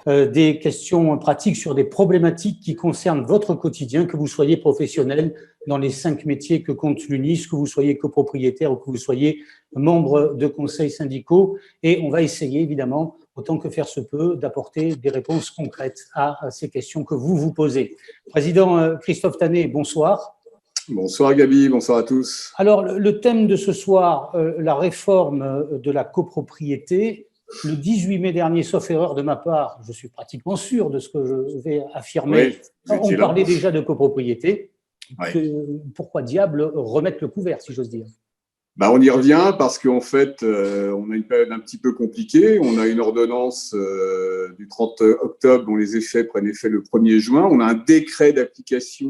des questions pratiques sur des problématiques qui concernent votre quotidien, que vous soyez professionnel dans les 5 métiers que compte l'UNIS, que vous soyez copropriétaire ou que vous soyez membre de conseils syndicaux. Et on va essayer, évidemment, autant que faire se peut, d'apporter des réponses concrètes à ces questions que vous vous posez. Président Christophe Tannet, bonsoir. Bonsoir Gabi, bonsoir à tous. Alors, le thème de ce soir, la réforme de la copropriété. Le 18 mai dernier, sauf erreur de ma part, je suis pratiquement sûr de ce que je vais affirmer, oui, on parlait déjà de copropriété. Oui. Pourquoi diable remettre le couvert, si j'ose dire? On y revient parce qu'en fait, on a une période un petit peu compliquée. On a une ordonnance du 30 octobre dont les effets prennent effet le 1er juin. On a un décret d'application,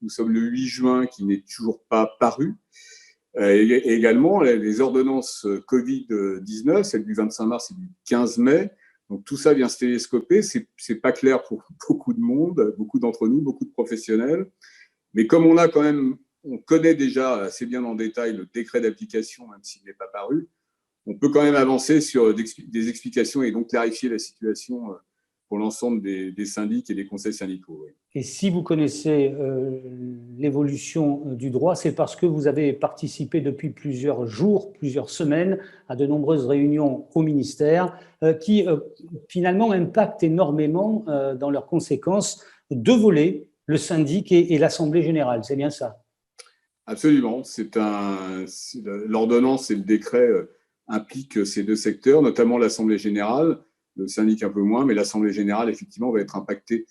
nous sommes le 8 juin, qui n'est toujours pas paru. Et également, les ordonnances Covid-19, celle du 25 mars et du 15 mai, donc tout ça vient se télescoper. C'est pas clair pour beaucoup de monde, beaucoup d'entre nous, beaucoup de professionnels. Mais comme on connaît déjà assez bien en détail le décret d'application, même s'il n'est pas paru, on peut quand même avancer sur des explications et donc clarifier la situation pour l'ensemble des syndics et des conseils syndicaux. Oui. Et si vous connaissez l'évolution du droit, c'est parce que vous avez participé depuis plusieurs jours, plusieurs semaines, à de nombreuses réunions au ministère qui finalement impactent énormément dans leurs conséquences deux volets, le syndic et l'Assemblée générale. C'est bien ça? Absolument. L'ordonnance et le décret impliquent ces deux secteurs, notamment l'Assemblée générale, le syndic un peu moins, mais l'Assemblée générale, effectivement, va être impactée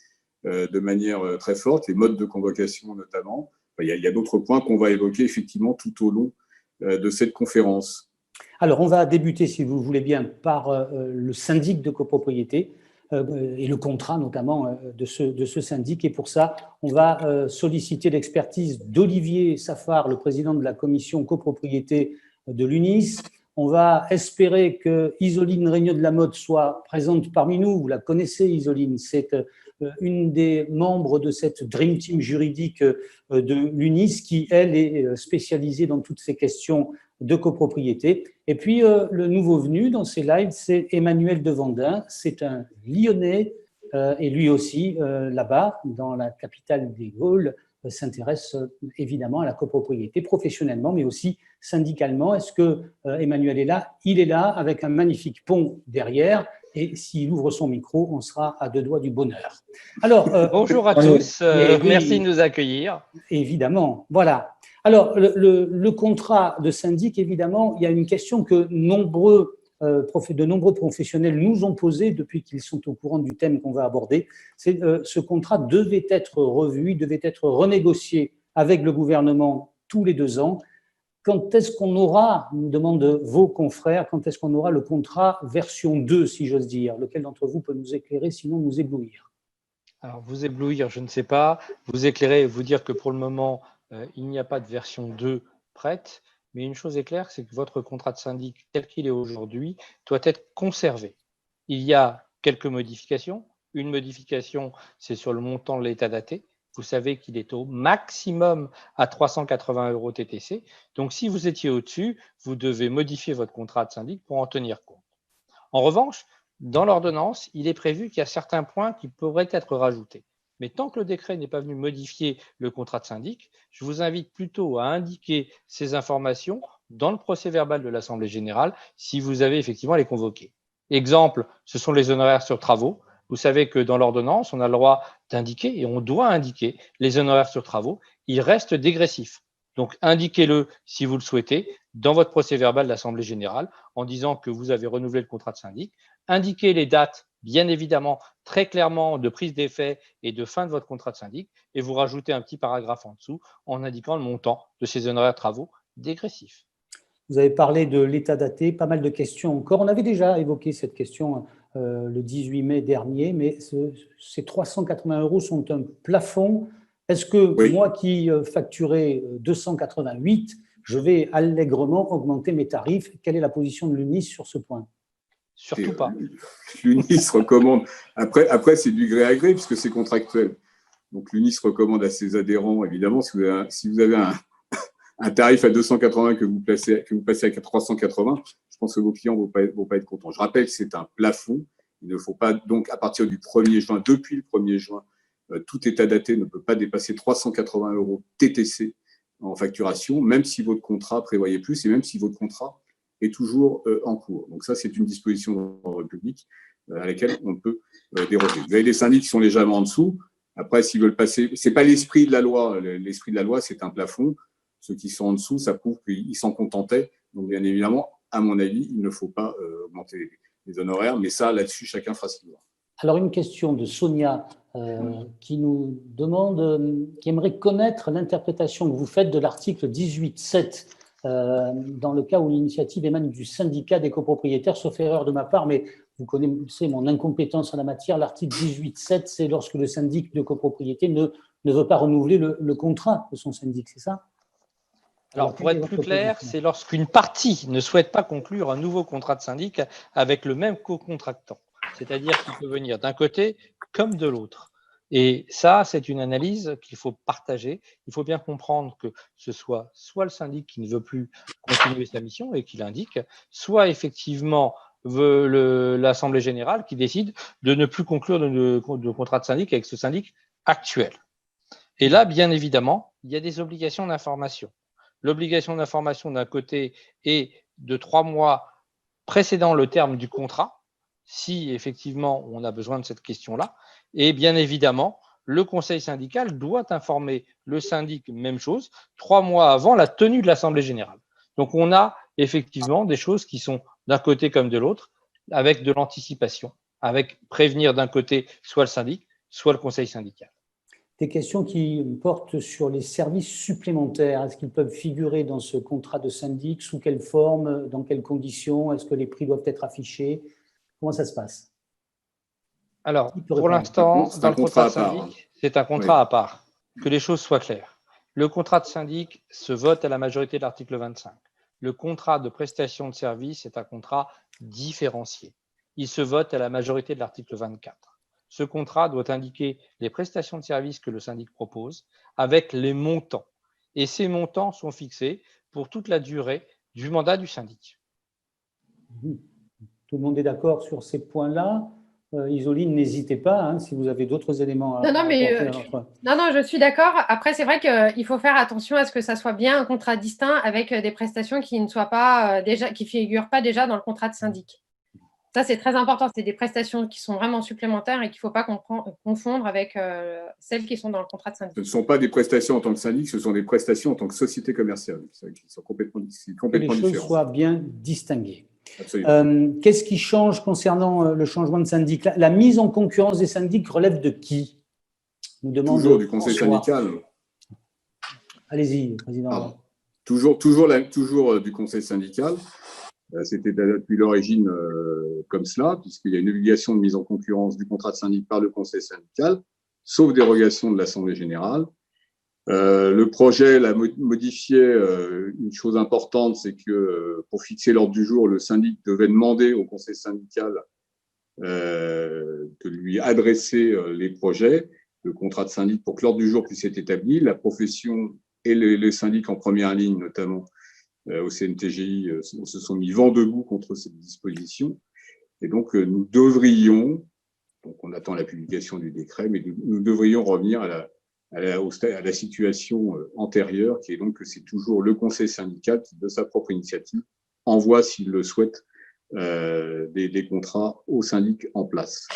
de manière très forte, les modes de convocation notamment. Il y a d'autres points qu'on va évoquer effectivement tout au long de cette conférence. Alors, on va débuter, si vous voulez bien, par le syndic de copropriété et le contrat notamment de ce syndic. Et pour ça, on va solliciter l'expertise d'Olivier Safar, le président de la commission copropriété de l'UNIS. On va espérer que Isoline Regnault de la Motte soit présente parmi nous. Vous la connaissez, Isoline, c'est une des membres de cette Dream Team juridique de l'UNIS qui, elle, est spécialisée dans toutes ces questions de copropriété. Et puis, le nouveau venu dans ces lives, c'est Emmanuel Devandin. C'est un Lyonnais et lui aussi, là-bas, dans la capitale des Gaules, s'intéresse évidemment à la copropriété professionnellement, mais aussi syndicalement. Est-ce que Emmanuel est là? Il est là avec un magnifique pont derrière. Et s'il ouvre son micro, on sera à deux doigts du bonheur. Alors, bonjour à tous, merci de nous accueillir. Évidemment, voilà. Alors, le contrat de syndic, évidemment, il y a une question que de nombreux professionnels nous ont posée depuis qu'ils sont au courant du thème qu'on va aborder. C'est ce contrat devait être revu, devait être renégocié avec le gouvernement tous les 2 ans. Quand est-ce qu'on aura, nous demandent vos confrères, quand est-ce qu'on aura le contrat version 2, si j'ose dire? Lequel d'entre vous peut nous éclairer, sinon nous éblouir? Alors, vous éblouir, je ne sais pas. Vous éclairer, vous dire que pour le moment, il n'y a pas de version 2 prête. Mais une chose est claire, c'est que votre contrat de syndic, tel qu'il est aujourd'hui, doit être conservé. Il y a quelques modifications. Une modification, c'est sur le montant de l'état daté. Vous savez qu'il est au maximum à 380 € TTC. Donc, si vous étiez au-dessus, vous devez modifier votre contrat de syndic pour en tenir compte. En revanche, dans l'ordonnance, il est prévu qu'il y a certains points qui pourraient être rajoutés. Mais tant que le décret n'est pas venu modifier le contrat de syndic, je vous invite plutôt à indiquer ces informations dans le procès-verbal de l'Assemblée générale si vous avez effectivement à les convoquer. Exemple, ce sont les honoraires sur travaux. Vous savez que dans l'ordonnance, on a le droit d'indiquer et on doit indiquer les honoraires sur travaux. Ils restent dégressifs. Donc, indiquez-le si vous le souhaitez dans votre procès-verbal de l'Assemblée générale en disant que vous avez renouvelé le contrat de syndic. Indiquez les dates, bien évidemment, très clairement de prise d'effet et de fin de votre contrat de syndic et vous rajoutez un petit paragraphe en dessous en indiquant le montant de ces honoraires de travaux dégressifs. Vous avez parlé de l'état daté, pas mal de questions encore. On avait déjà évoqué cette question le 18 mai dernier, mais ces 380 € sont un plafond. Est-ce que oui, moi qui facturais 288, je vais allègrement augmenter mes tarifs? Quelle est la position de l'UNIS sur ce point? Surtout pas. L'UNIS recommande, après c'est du gré à gré puisque c'est contractuel. Donc l'UNIS recommande à ses adhérents, évidemment, si vous avez un tarif à 280 que vous passez à 380, je pense que vos clients ne vont pas être contents. Je rappelle que c'est un plafond Il ne faut pas, donc, à partir du 1er juin, depuis le 1er juin, tout état daté ne peut pas dépasser 380 € TTC en facturation, même si votre contrat prévoyait plus et même si votre contrat est toujours en cours. Donc ça, c'est une disposition de l'ordre public à laquelle on peut déroger. Vous avez des syndics qui sont légèrement en dessous. Après, s'ils veulent passer, c'est pas l'esprit de la loi. L'esprit de la loi, c'est un plafond. Ceux qui sont en dessous, ça prouve qu'ils s'en contentaient. Donc, bien évidemment, à mon avis, il ne faut pas augmenter les honoraires. Mais ça, là-dessus, chacun fera ce qu'il doit. Alors, une question de Sonia qui nous demande, qui aimerait connaître l'interprétation que vous faites de l'article 18.7 dans le cas où l'initiative émane du syndicat des copropriétaires, sauf erreur de ma part, mais vous connaissez mon incompétence en la matière. L'article 18.7, c'est lorsque le syndic de copropriété ne veut pas renouveler le contrat de son syndic, c'est ça? Alors, pour être plus clair, c'est lorsqu'une partie ne souhaite pas conclure un nouveau contrat de syndic avec le même co-contractant. C'est-à-dire qu'il peut venir d'un côté comme de l'autre. Et ça, c'est une analyse qu'il faut partager. Il faut bien comprendre que ce soit le syndic qui ne veut plus continuer sa mission et qui l'indique, soit effectivement l'Assemblée générale qui décide de ne plus conclure de contrat de syndic avec ce syndic actuel. Et là, bien évidemment, il y a des obligations d'information. L'obligation d'information d'un côté est de 3 mois précédant le terme du contrat, si effectivement on a besoin de cette question-là. Et bien évidemment, le conseil syndical doit informer le syndic, même chose, 3 mois avant la tenue de l'Assemblée générale. Donc on a effectivement des choses qui sont d'un côté comme de l'autre, avec de l'anticipation, avec prévenir d'un côté soit le syndic, soit le conseil syndical. Des questions qui portent sur les services supplémentaires. Est-ce qu'ils peuvent figurer dans ce contrat de syndic? Sous quelle forme? Dans quelles conditions? Est-ce que les prix doivent être affichés? Comment ça se passe? Alors, pour l'instant, dans le contrat de syndic, c'est un contrat à part. Que les choses soient claires. Le contrat de syndic se vote à la majorité de l'article 25. Le contrat de prestation de service est un contrat différencié. Il se vote à la majorité de l'article 24. Ce contrat doit indiquer les prestations de services que le syndic propose avec les montants. Et ces montants sont fixés pour toute la durée du mandat du syndic. Tout le monde est d'accord sur ces points-là. Isoline, n'hésitez pas, hein, si vous avez d'autres éléments à apporter à notre... Non, je suis d'accord. Après, c'est vrai qu'il faut faire attention à ce que ça soit bien un contrat distinct avec des prestations qui ne soient pas qui figurent pas déjà dans le contrat de syndic. Ça, c'est très important. C'est des prestations qui sont vraiment supplémentaires et qu'il ne faut pas confondre avec celles qui sont dans le contrat de syndic. Ce ne sont pas des prestations en tant que syndic, ce sont des prestations en tant que société commerciale, qui sont complètement différentes. Que les choses soient bien distinguées. Qu'est-ce qui change concernant le changement de syndic? La mise en concurrence des syndics relève de qui? Nous demande toujours du conseil syndical. Allez-y, président. Toujours du conseil syndical. C'était depuis l'origine comme cela, puisqu'il y a une obligation de mise en concurrence du contrat de syndic par le conseil syndical, sauf dérogation de l'Assemblée générale. Le projet l'a modifié. Une chose importante, c'est que pour fixer l'ordre du jour, le syndic devait demander au conseil syndical de lui adresser les projets, le contrat de syndic, pour que l'ordre du jour puisse être établi. La profession et les syndics en première ligne, notamment au CNTGI, se sont mis vent debout contre cette disposition. Et donc, nous devrions, donc on attend la publication du décret, mais nous devrions revenir à la situation antérieure, qui est donc que c'est toujours le conseil syndical qui, de sa propre initiative, envoie, s'il le souhaite, des contrats au syndic en place.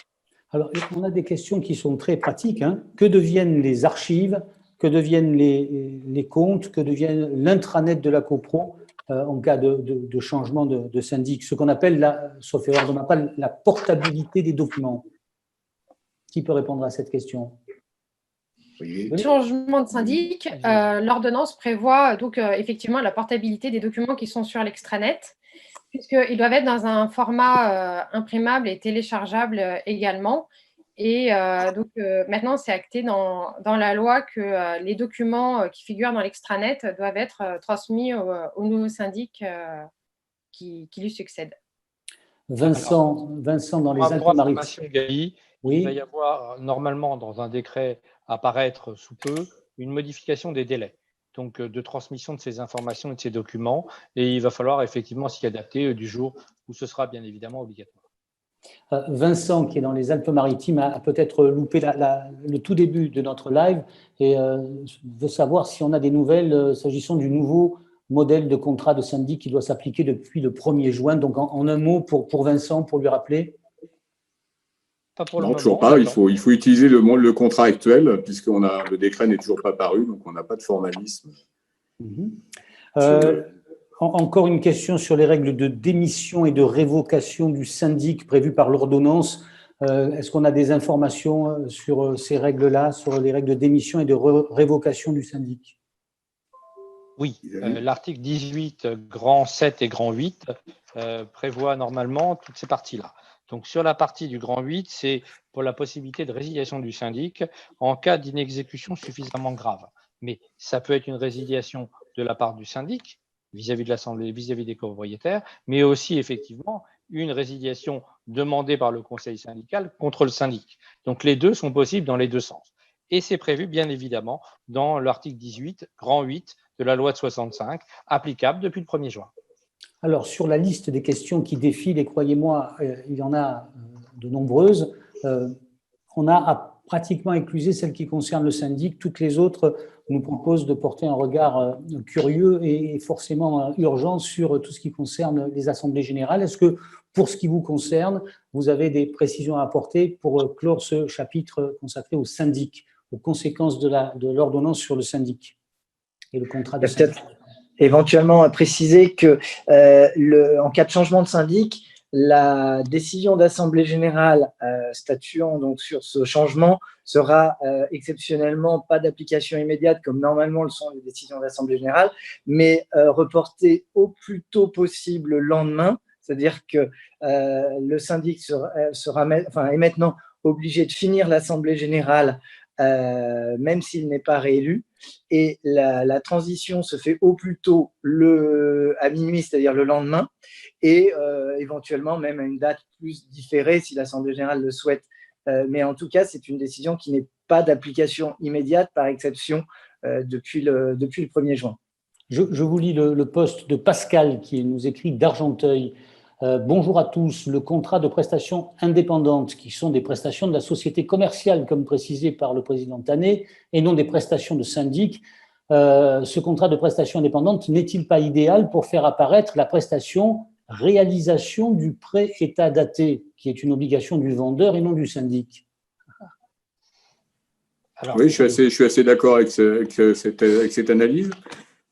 Alors, on a des questions qui sont très pratiques. Hein. Que deviennent les archives? Que deviennent les comptes? Que deviennent l'intranet de la copro en cas de changement de syndic? Ce qu'on appelle, sauf erreur de ma part, la portabilité des documents. Qui peut répondre à cette question? Changement de syndic, l'ordonnance prévoit donc effectivement la portabilité des documents qui sont sur l'extranet, puisqu'ils doivent être dans un format imprimable et téléchargeable également. Et donc maintenant, c'est acté dans la loi que les documents qui figurent dans l'extranet doivent être transmis au nouveau syndic qui lui succède. Vincent, dans les Alpes-Maritimes. Oui. Il va y avoir normalement dans un décret apparaître sous peu une modification des délais, donc de transmission de ces informations et de ces documents, et il va falloir effectivement s'y adapter du jour où ce sera bien évidemment obligatoire. Vincent, qui est dans les Alpes-Maritimes, a peut-être loupé le tout début de notre live et veut savoir si on a des nouvelles s'agissant du nouveau modèle de contrat de syndic qui doit s'appliquer depuis le 1er juin. Donc, en un mot, pour Vincent, pour lui rappeler. Pas pour le Non, moment, toujours pas. Il faut utiliser le contrat actuel, puisque le décret n'est toujours pas paru, donc on n'a pas de formalisme. Encore une question sur les règles de démission et de révocation du syndic prévues par l'ordonnance. Est-ce qu'on a des informations sur ces règles-là, sur les règles de démission et de révocation du syndic? Oui, l'article 18, grand 7 et grand 8 prévoit normalement toutes ces parties-là. Donc, sur la partie du grand 8, c'est pour la possibilité de résiliation du syndic en cas d'inexécution suffisamment grave. Mais ça peut être une résiliation de la part du syndic vis-à-vis de l'Assemblée, vis-à-vis des copropriétaires, mais aussi effectivement une résiliation demandée par le conseil syndical contre le syndic. Donc, les deux sont possibles dans les deux sens. Et c'est prévu, bien évidemment, dans l'article 18, grand 8 de la loi de 65, applicable depuis le 1er juin. Alors, sur la liste des questions qui défilent, et croyez-moi, il y en a de nombreuses, on a pratiquement éclusé celles qui concernent le syndic. Toutes les autres nous proposent de porter un regard curieux et forcément urgent sur tout ce qui concerne les assemblées générales. Est-ce que, pour ce qui vous concerne, vous avez des précisions à apporter pour clore ce chapitre consacré au syndic, aux conséquences de l'ordonnance sur le syndic et le contrat de syndic? Éventuellement à préciser que en cas de changement de syndic, la décision d'assemblée générale statuant donc sur ce changement sera exceptionnellement pas d'application immédiate comme normalement le sont les décisions d'assemblée générale, mais reportée au plus tôt possible le lendemain, c'est-à-dire que le syndic est maintenant obligé de finir l'assemblée générale même s'il n'est pas réélu. Et la transition se fait au plus tôt à minuit, c'est-à-dire le lendemain, et éventuellement même à une date plus différée si l'Assemblée générale le souhaite. Mais en tout cas, c'est une décision qui n'est pas d'application immédiate, par exception, depuis le 1er juin. Je vous lis le post de Pascal qui nous écrit d'Argenteuil. Bonjour à tous. Le contrat de prestations indépendantes, qui sont des prestations de la société commerciale, comme précisé par le président Tanet, et non des prestations de syndic, ce contrat de prestations indépendantes n'est-il pas idéal pour faire apparaître la prestation réalisation du prêt état daté, qui est une obligation du vendeur et non du syndic? Alors, oui, je suis assez d'accord avec cette analyse.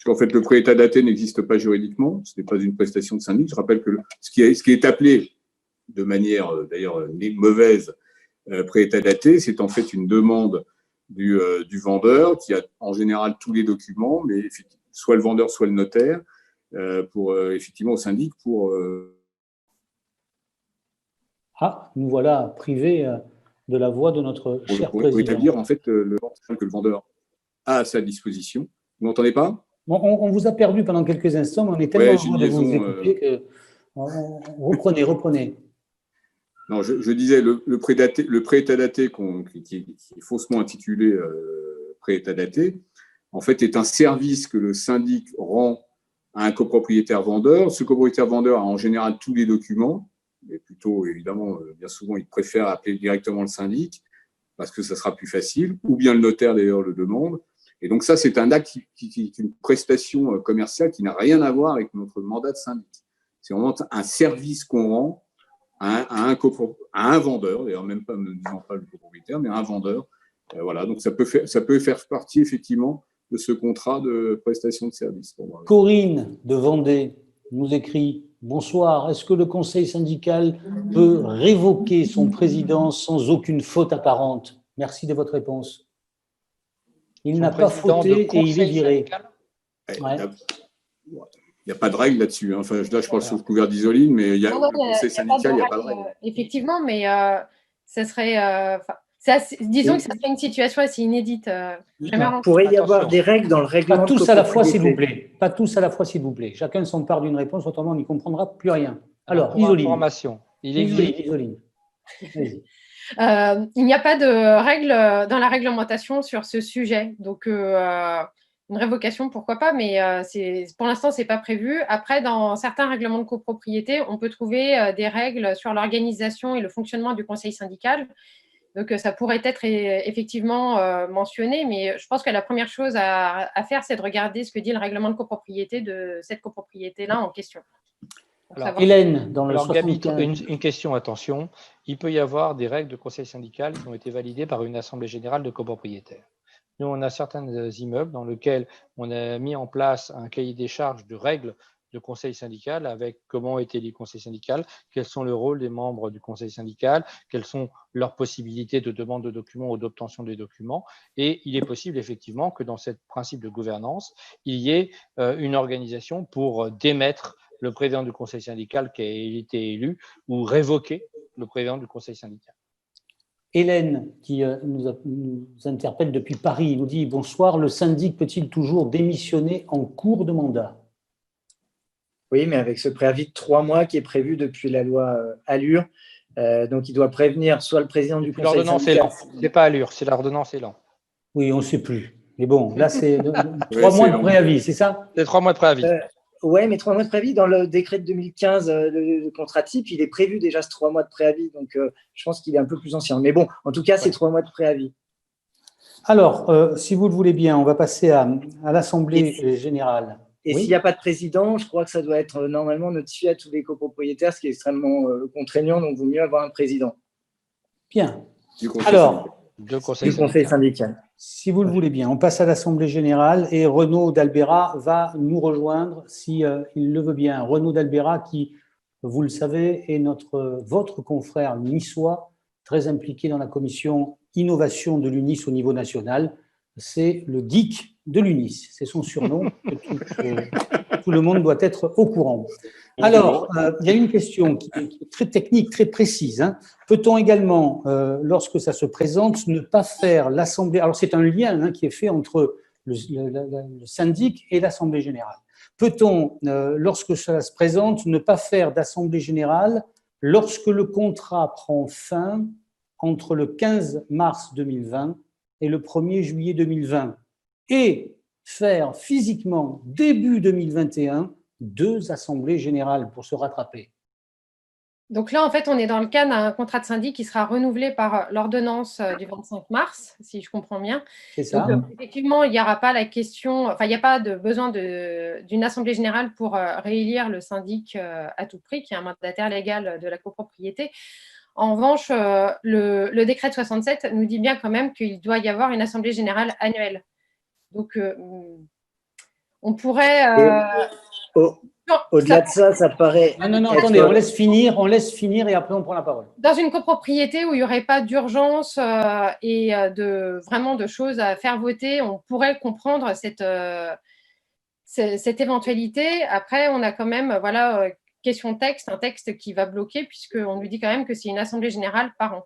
En fait, le prêt état daté n'existe pas juridiquement, ce n'est pas une prestation de syndic. Je rappelle que ce qui est appelé de manière d'ailleurs mauvaise prêt état daté, c'est en fait une demande du vendeur qui a en général tous les documents, mais soit le vendeur, soit le notaire, pour effectivement au syndic pour. Nous voilà privés de la voix de notre cher président. Pour établir en fait que le vendeur a à sa disposition. Vous m'entendez pas? On vous a perdu pendant quelques instants, mais on est tellement heureux de vous écouter que reprenez. Non, je disais, le prêt état daté qui est faussement intitulé prêt état daté, en fait, est un service que le syndic rend à un copropriétaire vendeur. Ce copropriétaire vendeur a en général tous les documents, mais plutôt, évidemment, bien souvent, il préfère appeler directement le syndic parce que ça sera plus facile, ou bien le notaire, d'ailleurs, le demande. Et donc ça, c'est un acte qui est une prestation commerciale qui n'a rien à voir avec notre mandat de syndic. C'est vraiment un service qu'on rend à un vendeur, d'ailleurs même pas, ne disant pas le copropriétaire, mais à un vendeur. Voilà, donc ça peut faire partie effectivement de ce contrat de prestation de service. Pour moi. Corinne de Vendée nous écrit « Bonsoir, est-ce que le conseil syndical peut révoquer son président sans aucune faute apparente ?» Merci de votre réponse. Il n'a pas fauté et il est viré. Il n'y a pas de règle là-dessus. Hein. Enfin, là, je parle sous couvert d'Isoline, mais le conseil syndical, il n'y a pas de règle. Effectivement, mais ça serait… disons que ça serait une situation assez inédite. Il pourrait y avoir des règles dans le règlement. Pas tous à la fois, s'il vous plaît. Pas tous à la fois, s'il vous plaît. Chacun s'empare d'une réponse, autrement on n'y comprendra plus rien. Alors, Isoline. Isoline. Il n'y a pas de règle dans la réglementation sur ce sujet. Donc, Une révocation, pourquoi pas, mais pour l'instant, ce n'est pas prévu. Après, dans certains règlements de copropriété, on peut trouver des règles sur l'organisation et le fonctionnement du conseil syndical. Donc, ça pourrait être effectivement mentionné, mais je pense que la première chose à faire, c'est de regarder ce que dit le règlement de copropriété de cette copropriété-là en question. Alors, Hélène, dans le alors Gabi, 75. une question, attention. Il peut y avoir des règles de conseil syndical qui ont été validées par une assemblée générale de copropriétaires. Nous, on a certains immeubles dans lesquels on a mis en place un cahier des charges de règles de conseil syndical avec comment est élu le conseil syndical, quels sont les rôles des membres du conseil syndical, quelles sont leurs possibilités de demande de documents ou d'obtention des documents. Et il est possible effectivement que dans ce principe de gouvernance, il y ait une organisation pour démettre le président du conseil syndical qui a été élu ou révoquer le président du conseil syndical. Hélène, qui nous interpelle depuis Paris, nous dit « Bonsoir, le syndic peut-il toujours démissionner en cours de mandat ?» Oui, mais avec ce préavis de 3 mois qui est prévu depuis la loi Allure, donc il doit prévenir soit le président du conseil syndical. L'ordonnance est lent, ce n'est pas Allure, c'est l'ordonnance est lent. Oui, on ne sait plus. Mais bon, là, c'est 3 mois de préavis, c'est ça? C'est 3 mois de préavis. Oui, mais 3 mois de préavis, dans le décret de 2015, le contrat type, il est prévu déjà ce 3 mois de préavis. Donc, je pense qu'il est un peu plus ancien. Mais bon, en tout cas, c'est 3 mois de préavis. Alors, si vous le voulez bien, on va passer à l'Assemblée générale. Et s'il n'y a pas de président, je crois que ça doit être normalement notifié à tous les copropriétaires, ce qui est extrêmement contraignant. Donc, il vaut mieux avoir un président. Bien. Alors, du conseil syndical. Si vous le voulez bien, on passe à l'Assemblée générale et Renaud d'Albera va nous rejoindre si il le veut bien. Renaud d'Albera qui, vous le savez, est votre confrère niçois, très impliqué dans la commission innovation de l'UNIS au niveau national. C'est le geek de l'UNIS, c'est son surnom. Tout le monde doit être au courant. Alors, il y a une question qui est très technique, très précise. Peut-on également, lorsque ça se présente, ne pas faire l'Assemblée… Alors, c'est un lien qui est fait entre le syndic et l'Assemblée générale. Peut-on, lorsque cela se présente, ne pas faire d'Assemblée générale lorsque le contrat prend fin entre le 15 mars 2020 et le 1er juillet 2020 et faire physiquement, début 2021, 2 assemblées générales pour se rattraper? Donc là, en fait, on est dans le cas d'un contrat de syndic qui sera renouvelé par l'ordonnance du 25 mars, si je comprends bien. C'est ça. Donc, effectivement, il n'y aura pas la question, enfin, il n'y a pas de besoin d'une assemblée générale pour réélire le syndic à tout prix, qui est un mandataire légal de la copropriété. En revanche, le décret de 67 nous dit bien quand même qu'il doit y avoir une assemblée générale annuelle. Donc, on pourrait… Au-delà de ça, ça paraît… Non, attendez, on laisse finir et après on prend la parole. Dans une copropriété où il n'y aurait pas d'urgence et vraiment de choses à faire voter, on pourrait comprendre cette éventualité. Après, on a quand même, voilà, question texte, un texte qui va bloquer puisqu'on nous dit quand même que c'est une assemblée générale par an.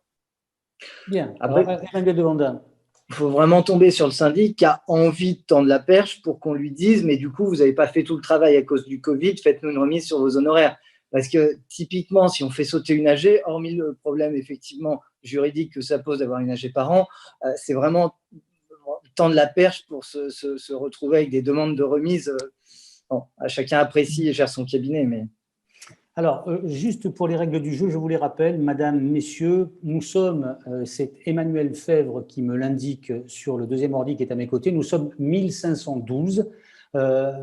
Bien. Après, Emmanuel de Vandin. Il faut vraiment tomber sur le syndic qui a envie de tendre la perche pour qu'on lui dise « mais du coup, vous n'avez pas fait tout le travail à cause du Covid, faites-nous une remise sur vos honoraires ». Parce que typiquement, si on fait sauter une AG, hormis le problème effectivement juridique que ça pose d'avoir une AG par an, c'est vraiment tendre la perche pour se retrouver avec des demandes de remise. Bon, chacun apprécie et gère son cabinet, mais… Alors, juste pour les règles du jeu, je vous les rappelle, mesdames, messieurs, nous sommes, c'est Emmanuel Fèvre qui me l'indique sur le deuxième ordi qui est à mes côtés, nous sommes 1512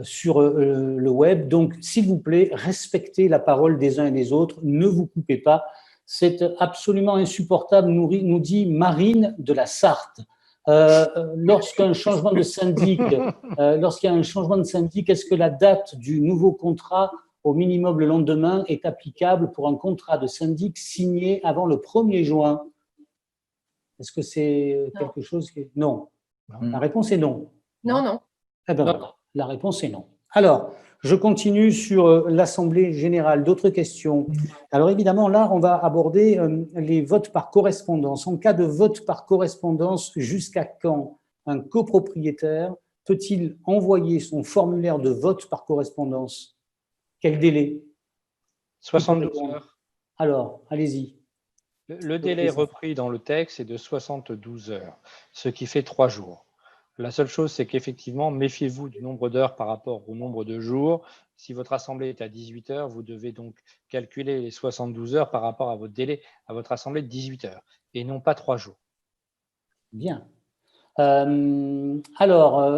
sur le web. Donc, s'il vous plaît, respectez la parole des uns et des autres, ne vous coupez pas. C'est absolument insupportable, nous dit Marine de la Sarthe. Lorsqu'il y a un changement de syndic, est-ce que la date du nouveau contrat au minimum le lendemain est applicable pour un contrat de syndic signé avant le 1er juin? Est-ce que c'est quelque chose qui… Non. La réponse est non. Non. Eh bien, voilà. La réponse est non. Alors, je continue sur l'Assemblée générale. D'autres questions? Alors, évidemment, là, on va aborder les votes par correspondance. En cas de vote par correspondance, jusqu'à quand un copropriétaire peut-il envoyer son formulaire de vote par correspondance? Quel délai? 72 heures. Alors, allez-y. Le délai repris dans le texte est de 72 heures, ce qui fait 3 jours. La seule chose, c'est qu'effectivement, méfiez-vous du nombre d'heures par rapport au nombre de jours. Si votre assemblée est à 18 heures, vous devez donc calculer les 72 heures par rapport à votre délai, à votre assemblée de 18 heures, et non pas 3 jours. Bien.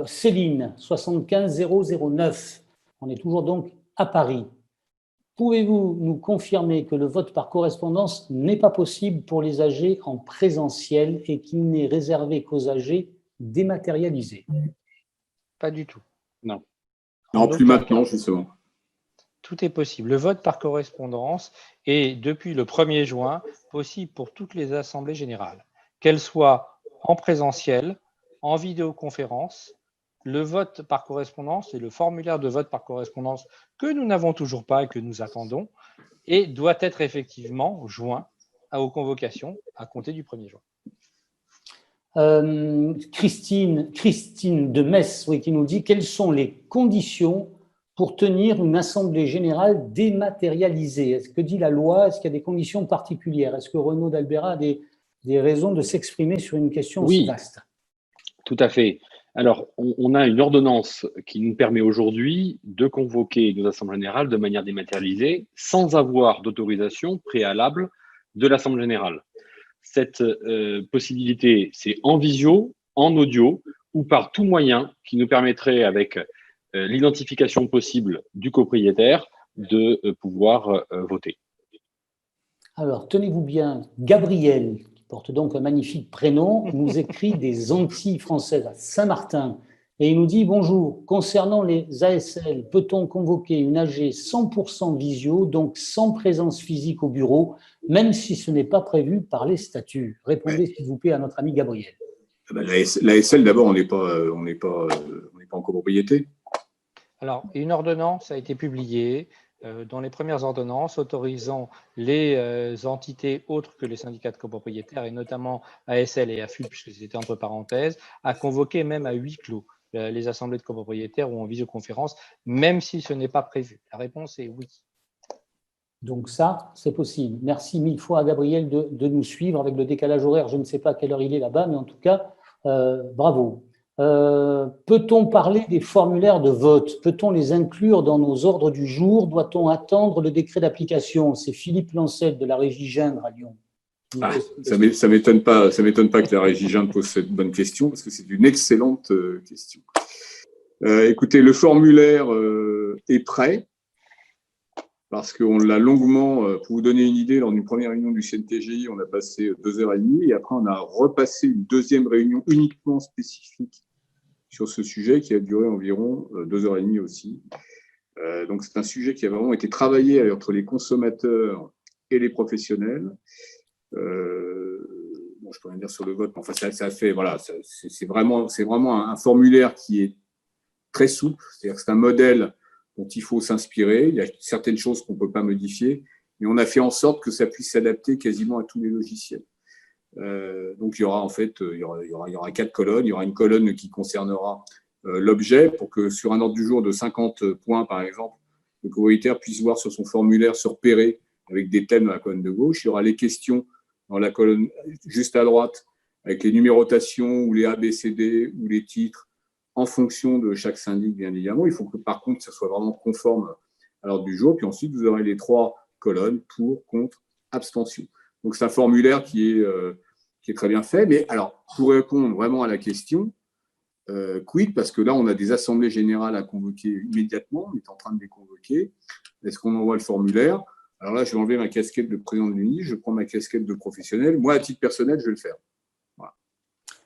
Céline, 75009, on est toujours donc à Paris. Pouvez-vous nous confirmer que le vote par correspondance n'est pas possible pour les AG en présentiel et qu'il n'est réservé qu'aux AG dématérialisés? Pas du tout. Non. Non, plus maintenant, justement. Tout est possible. Le vote par correspondance est, depuis le 1er juin, possible pour toutes les assemblées générales, qu'elles soient en présentiel, en vidéoconférence. Le vote par correspondance et le formulaire de vote par correspondance que nous n'avons toujours pas et que nous attendons, et doit être effectivement joint aux convocations à compter du 1er juin. Christine de Metz, oui, qui nous dit quelles sont les conditions pour tenir une assemblée générale dématérialisée. Est-ce que dit la loi? Est-ce qu'il y a des conditions particulières? Est-ce que Renaud d'Albera a des raisons de s'exprimer sur une question aussi vaste? Tout à fait. Alors, on a une ordonnance qui nous permet aujourd'hui de convoquer nos assemblées générales de manière dématérialisée sans avoir d'autorisation préalable de l'Assemblée générale. Cette possibilité, c'est en visio, en audio ou par tout moyen qui nous permettrait, avec l'identification possible du copropriétaire, de pouvoir voter. Alors, tenez-vous bien, Gabriel, qui porte donc un magnifique prénom, nous écrit des Antilles françaises à Saint-Martin et il nous dit « Bonjour, concernant les ASL, peut-on convoquer une AG 100% visio, donc sans présence physique au bureau, même si ce n'est pas prévu par les statuts ?» Répondez s'il vous plaît à notre ami Gabriel. L'ASL, d'abord, on n'est pas en copropriété. Alors, une ordonnance a été publiée dans les premières ordonnances autorisant les entités autres que les syndicats de copropriétaires, et notamment ASL et AFU, puisque c'était entre parenthèses, à convoquer même à huis clos les assemblées de copropriétaires ou en visioconférence, même si ce n'est pas prévu. La réponse est oui. Donc ça, c'est possible. Merci mille fois à Gabriel de nous suivre avec le décalage horaire. Je ne sais pas à quelle heure il est là-bas, mais en tout cas, bravo. Peut-on parler des formulaires de vote? Peut-on les inclure dans nos ordres du jour? Doit-on attendre le décret d'application? C'est Philippe Lancel de la Régie Gindre à Lyon. Ça ne m'étonne pas que la Régie Gindre pose cette bonne question, parce que c'est une excellente question. Écoutez, le formulaire est prêt, parce qu'on l'a longuement, pour vous donner une idée, lors d'une première réunion du CNTGI, on a passé 2h30, et après on a repassé une deuxième réunion uniquement spécifique sur ce sujet qui a duré environ 2h30 aussi. Donc c'est un sujet qui a vraiment été travaillé entre les consommateurs et les professionnels. Bon, je peux rien dire sur le vote, mais enfin ça fait, voilà, c'est vraiment un formulaire qui est très souple, c'est-à-dire que c'est un modèle dont il faut s'inspirer. Il y a certaines choses qu'on ne peut pas modifier, mais on a fait en sorte que ça puisse s'adapter quasiment à tous les logiciels. Donc il y aura en fait, il y aura 4 colonnes. Il y aura une colonne qui concernera l'objet, pour que sur un ordre du jour de 50 points, par exemple, le copropriétaire puisse voir sur son formulaire se repérer avec des thèmes dans la colonne de gauche. Il y aura les questions dans la colonne juste à droite, avec les numérotations ou les ABCD ou les titres, en fonction de chaque syndic, bien évidemment. Il faut que, par contre, ça soit vraiment conforme à l'ordre du jour. Puis ensuite, vous aurez les 3 colonnes pour, contre, abstention. Donc, c'est un formulaire qui est très bien fait. Mais alors, pour répondre vraiment à la question, quid, parce que là, on a des assemblées générales à convoquer immédiatement. On est en train de les convoquer. Est-ce qu'on envoie le formulaire? Alors là, je vais enlever ma casquette de président de l'UNI. Je prends ma casquette de professionnel. Moi, à titre personnel, je vais le faire.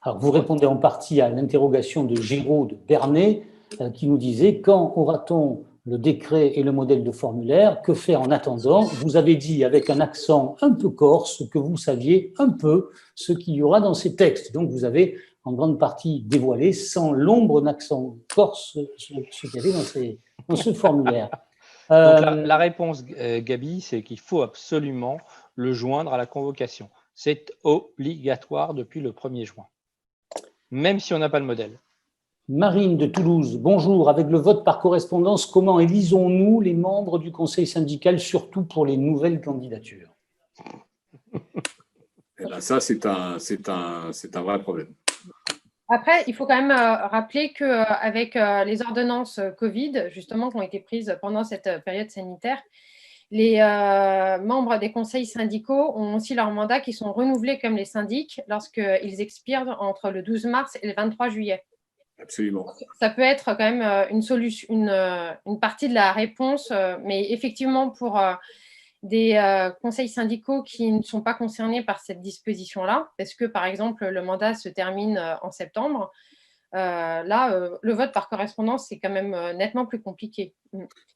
Alors, vous répondez en partie à l'interrogation de Géraud de Bernay, qui nous disait « Quand aura-t-on le décret et le modèle de formulaire? Que faire en attendant ?» Vous avez dit avec un accent un peu corse que vous saviez un peu ce qu'il y aura dans ces textes. Donc, vous avez en grande partie dévoilé, sans l'ombre d'accent corse, ce qu'il y avait dans ce formulaire. Donc, la réponse, Gabi, c'est qu'il faut absolument le joindre à la convocation. C'est obligatoire depuis le 1er juin. Même si on n'a pas le modèle. Marine de Toulouse, bonjour. Avec le vote par correspondance, comment élisons-nous les membres du conseil syndical, surtout pour les nouvelles candidatures? Eh ben ça, c'est un vrai problème. Après, il faut quand même rappeler qu'avec les ordonnances Covid, justement, qui ont été prises pendant cette période sanitaire, les membres des conseils syndicaux ont aussi leur mandat qui sont renouvelés comme les syndics lorsqu'ils expirent entre le 12 mars et le 23 juillet. Absolument. Ça peut être quand même une solution, une partie de la réponse, mais effectivement, pour des conseils syndicaux qui ne sont pas concernés par cette disposition-là, parce que, par exemple, le mandat se termine en septembre, le vote par correspondance, c'est quand même nettement plus compliqué.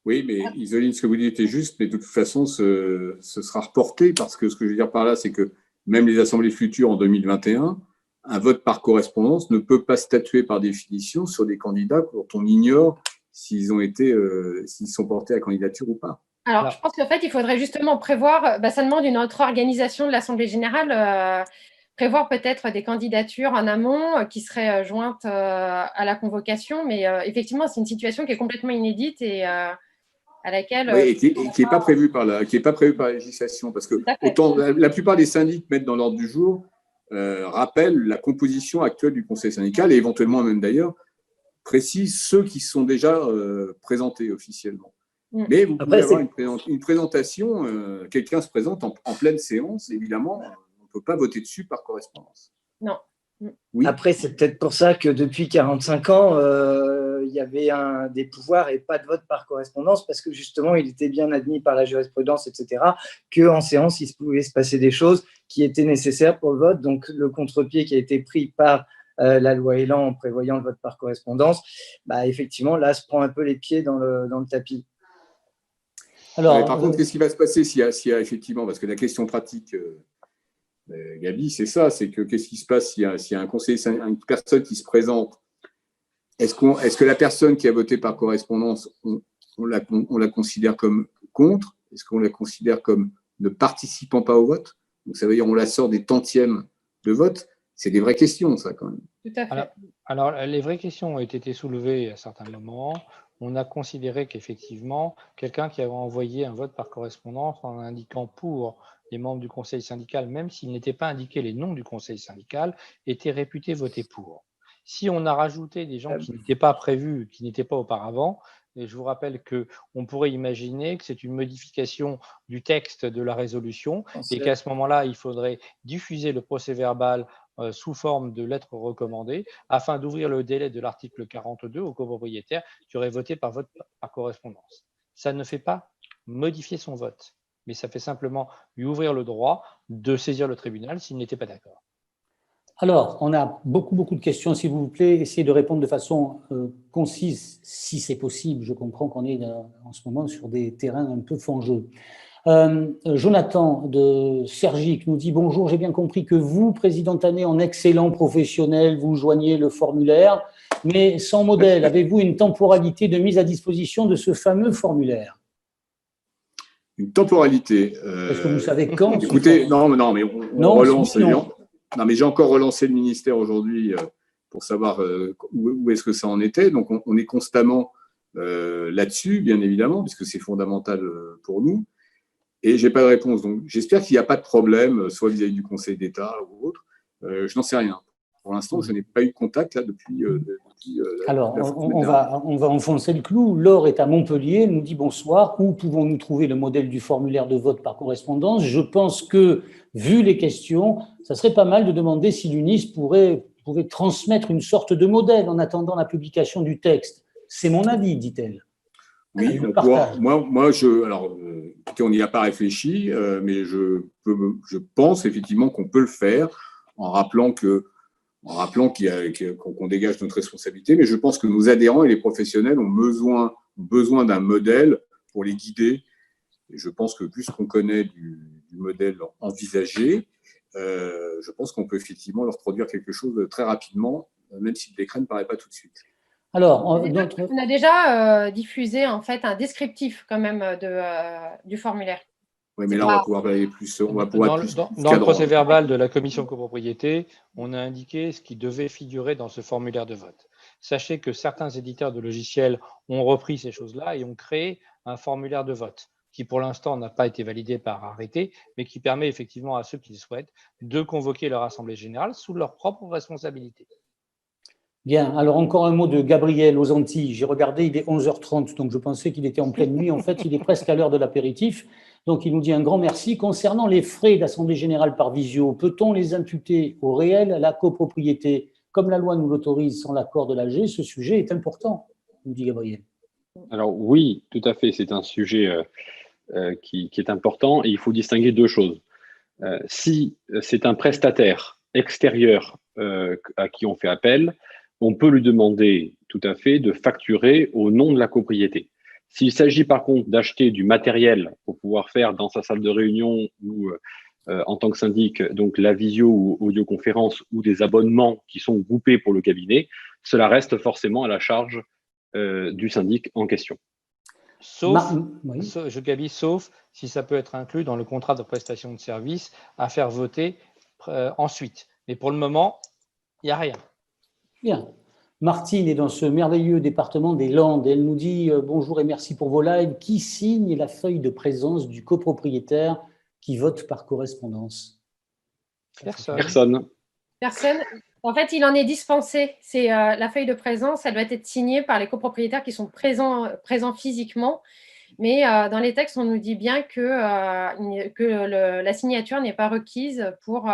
Oui, mais Isoline, ce que vous dites est juste, mais de toute façon, ce sera reporté parce que ce que je veux dire par là, c'est que même les assemblées futures en 2021, un vote par correspondance ne peut pas statuer par définition sur des candidats dont on ignore s'ils sont portés à candidature ou pas. Alors, je pense qu'en fait, il faudrait justement prévoir, ça demande une autre organisation de l'Assemblée générale, prévoir peut-être des candidatures en amont qui seraient jointes à la convocation, mais effectivement, c'est une situation qui est complètement inédite et à laquelle… Oui, et qui n'est pas prévue par la législation, parce que autant la plupart des syndics mettent dans l'ordre du jour, rappellent la composition actuelle du conseil syndical et éventuellement même d'ailleurs précisent ceux qui sont déjà présentés officiellement. Mais vous pouvez avoir une présentation, quelqu'un se présente en pleine séance, évidemment, on ne peut pas voter dessus par correspondance. Non. Oui. Après, c'est peut-être pour ça que depuis 45 ans, il y avait des pouvoirs et pas de vote par correspondance, parce que justement, il était bien admis par la jurisprudence, etc., qu'en séance, il pouvait se passer des choses qui étaient nécessaires pour le vote. Donc, le contre-pied qui a été pris par la loi Elan en prévoyant le vote par correspondance, effectivement, là, se prend un peu les pieds dans le tapis. Alors, par contre, qu'est-ce qui va se passer s'il y a effectivement, parce que la question pratique, Gabi, c'est ça, c'est que qu'est-ce qui se passe s'il y a un conseiller, une personne qui se présente? Est-ce que la personne qui a voté par correspondance, on la considère comme contre? Est-ce qu'on la considère comme ne participant pas au vote? Donc, ça veut dire on la sort des tantièmes de vote? C'est des vraies questions, ça, quand même. Tout à fait. Alors, les vraies questions ont été soulevées à certains moments. On a considéré qu'effectivement, quelqu'un qui avait envoyé un vote par correspondance en indiquant pour les membres du conseil syndical, même s'il n'était pas indiqué les noms du conseil syndical, était réputé voter pour. Si on a rajouté des gens qui n'étaient pas prévus, qui n'étaient pas auparavant, et je vous rappelle qu'on pourrait imaginer que c'est une modification du texte de la résolution et qu'à ce moment-là, il faudrait diffuser le procès-verbal sous forme de lettres recommandées afin d'ouvrir le délai de l'article 42 aux copropriétaires qui auraient voté par vote par correspondance. Ça ne fait pas modifier son vote, mais ça fait simplement lui ouvrir le droit de saisir le tribunal s'il n'était pas d'accord. Alors, on a beaucoup de questions, s'il vous plaît. Essayez de répondre de façon concise, si c'est possible. Je comprends qu'on est en ce moment sur des terrains un peu fangeux. Jonathan de Sergic nous dit « Bonjour, j'ai bien compris que vous, président Tanet, en excellent professionnel, vous joignez le formulaire, mais sans modèle, avez-vous une temporalité de mise à disposition de ce fameux formulaire ?» Une temporalité. Est-ce que vous savez quand? Écoutez, non, mais on relance. Non, mais j'ai encore relancé le ministère aujourd'hui pour savoir où est-ce que ça en était. Donc, on est constamment là-dessus, bien évidemment, puisque c'est fondamental pour nous. Et je n'ai pas de réponse. Donc, j'espère qu'il n'y a pas de problème, soit vis-à-vis du Conseil d'État ou autre. Je n'en sais rien. Pour l'instant, je n'ai pas eu de contact là depuis. Alors, on va enfoncer le clou. Laure est à Montpellier, nous dit bonsoir. Où pouvons-nous trouver le modèle du formulaire de vote par correspondance? Je pense que, vu les questions, ça serait pas mal de demander si l'UNIS pouvait transmettre une sorte de modèle en attendant la publication du texte. C'est mon avis, dit-elle. Oui, écoutez, on n'y a pas réfléchi, mais je pense effectivement qu'on peut le faire en rappelant qu'on dégage notre responsabilité, mais je pense que nos adhérents et les professionnels ont besoin d'un modèle pour les guider. Et je pense que puisqu'on connaît du modèle envisagé, je pense qu'on peut effectivement leur produire quelque chose de très rapidement, même si le décret ne paraît pas tout de suite. Alors, on a déjà diffusé en fait un descriptif quand même du formulaire. Oui, mais là, on va pouvoir aller plus. Dans le procès-verbal de la commission copropriété, on a indiqué ce qui devait figurer dans ce formulaire de vote. Sachez que certains éditeurs de logiciels ont repris ces choses-là et ont créé un formulaire de vote qui, pour l'instant, n'a pas été validé par arrêté, mais qui permet effectivement à ceux qui le souhaitent de convoquer leur assemblée générale sous leur propre responsabilité. Bien, alors encore un mot de Gabriel aux Antilles. J'ai regardé, il est 11h30, donc je pensais qu'il était en pleine nuit. En fait, il est presque à l'heure de l'apéritif. Donc, il nous dit un grand merci. Concernant les frais d'Assemblée générale par visio, peut-on les imputer au réel, à la copropriété, comme la loi nous l'autorise sans l'accord de l'AG? Ce sujet est important, nous dit Gabriel. Alors oui, tout à fait, c'est un sujet qui est important et il faut distinguer deux choses. Si c'est un prestataire extérieur à qui on fait appel, on peut lui demander tout à fait de facturer au nom de la copropriété. S'il s'agit par contre d'acheter du matériel pour pouvoir faire dans sa salle de réunion ou en tant que syndic, donc la visio ou audioconférence ou des abonnements qui sont groupés pour le cabinet, cela reste forcément à la charge du syndic en question. Sauf si ça peut être inclus dans le contrat de prestation de service à faire voter ensuite. Mais pour le moment, il n'y a rien. Bien. Martine est dans ce merveilleux département des Landes. Elle nous dit bonjour et merci pour vos lives. Qui signe la feuille de présence du copropriétaire qui vote par correspondance? Personne. Personne. En fait, il en est dispensé. C'est la feuille de présence, elle doit être signée par les copropriétaires qui sont présents physiquement. Mais dans les textes, on nous dit bien que la signature n'est pas requise pour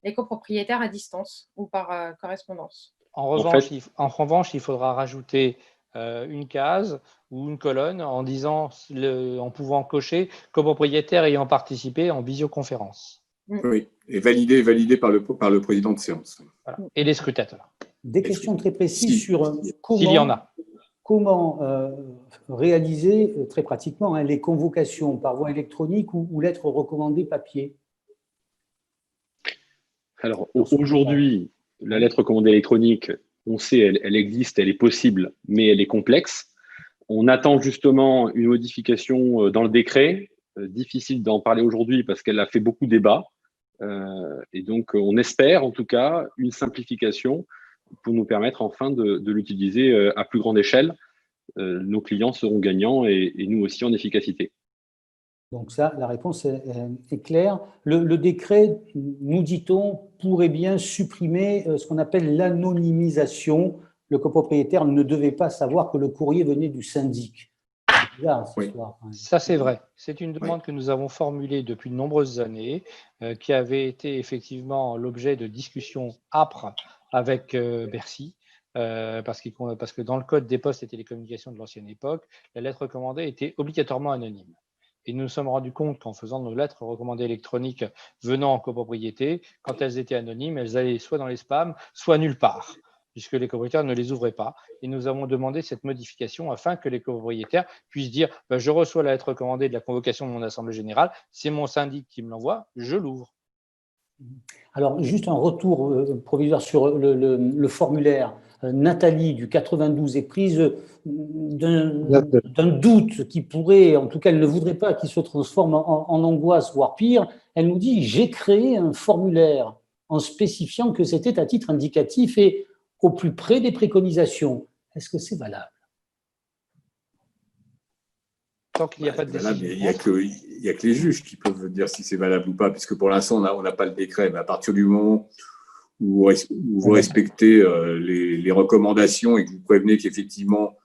les copropriétaires à distance ou par correspondance. En revanche, il faudra rajouter une case ou une colonne en disant, en pouvant cocher copropriétaire ayant participé en visioconférence. Oui, et validé par le président de séance. Voilà. Et les scrutateurs. Des questions très précises sur s'il y en a. Comment réaliser très pratiquement les convocations par voie électronique ou lettres recommandées papier? Alors aujourd'hui, la lettre recommandée électronique, on sait, elle existe, elle est possible, mais elle est complexe. On attend justement une modification dans le décret. Difficile d'en parler aujourd'hui parce qu'elle a fait beaucoup débat. Et donc, on espère en tout cas une simplification pour nous permettre enfin de l'utiliser à plus grande échelle. Nos clients seront gagnants et nous aussi en efficacité. Donc ça, la réponse est claire. Le décret, nous dit-on, pourrait bien supprimer ce qu'on appelle l'anonymisation. Le copropriétaire ne devait pas savoir que le courrier venait du syndic. Oui. Ça, c'est vrai. C'est une demande que nous avons formulée depuis de nombreuses années, qui avait été effectivement l'objet de discussions âpres avec Bercy, parce que dans le code des postes et télécommunications de l'ancienne époque, la lettre recommandée était obligatoirement anonyme. Et nous nous sommes rendus compte qu'en faisant nos lettres recommandées électroniques venant en copropriété, quand elles étaient anonymes, elles allaient soit dans les spams, soit nulle part, puisque les copropriétaires ne les ouvraient pas. Et nous avons demandé cette modification afin que les copropriétaires puissent dire je reçois la lettre recommandée de la convocation de mon assemblée générale, c'est mon syndic qui me l'envoie, je l'ouvre. Alors, juste un retour provisoire sur le formulaire. Nathalie, du 92, est prise d'un doute qui pourrait, en tout cas, elle ne voudrait pas qu'il se transforme en angoisse, voire pire. Elle nous dit « J'ai créé un formulaire en spécifiant que c'était à titre indicatif et au plus près des préconisations. » Est-ce que c'est valable? Tant qu'il n'y a pas de décision. Il n'y a que les juges qui peuvent dire si c'est valable ou pas, puisque pour l'instant, on n'a pas le décret. Mais à partir du moment où vous respectez les recommandations et que vous prévenez qu'effectivement,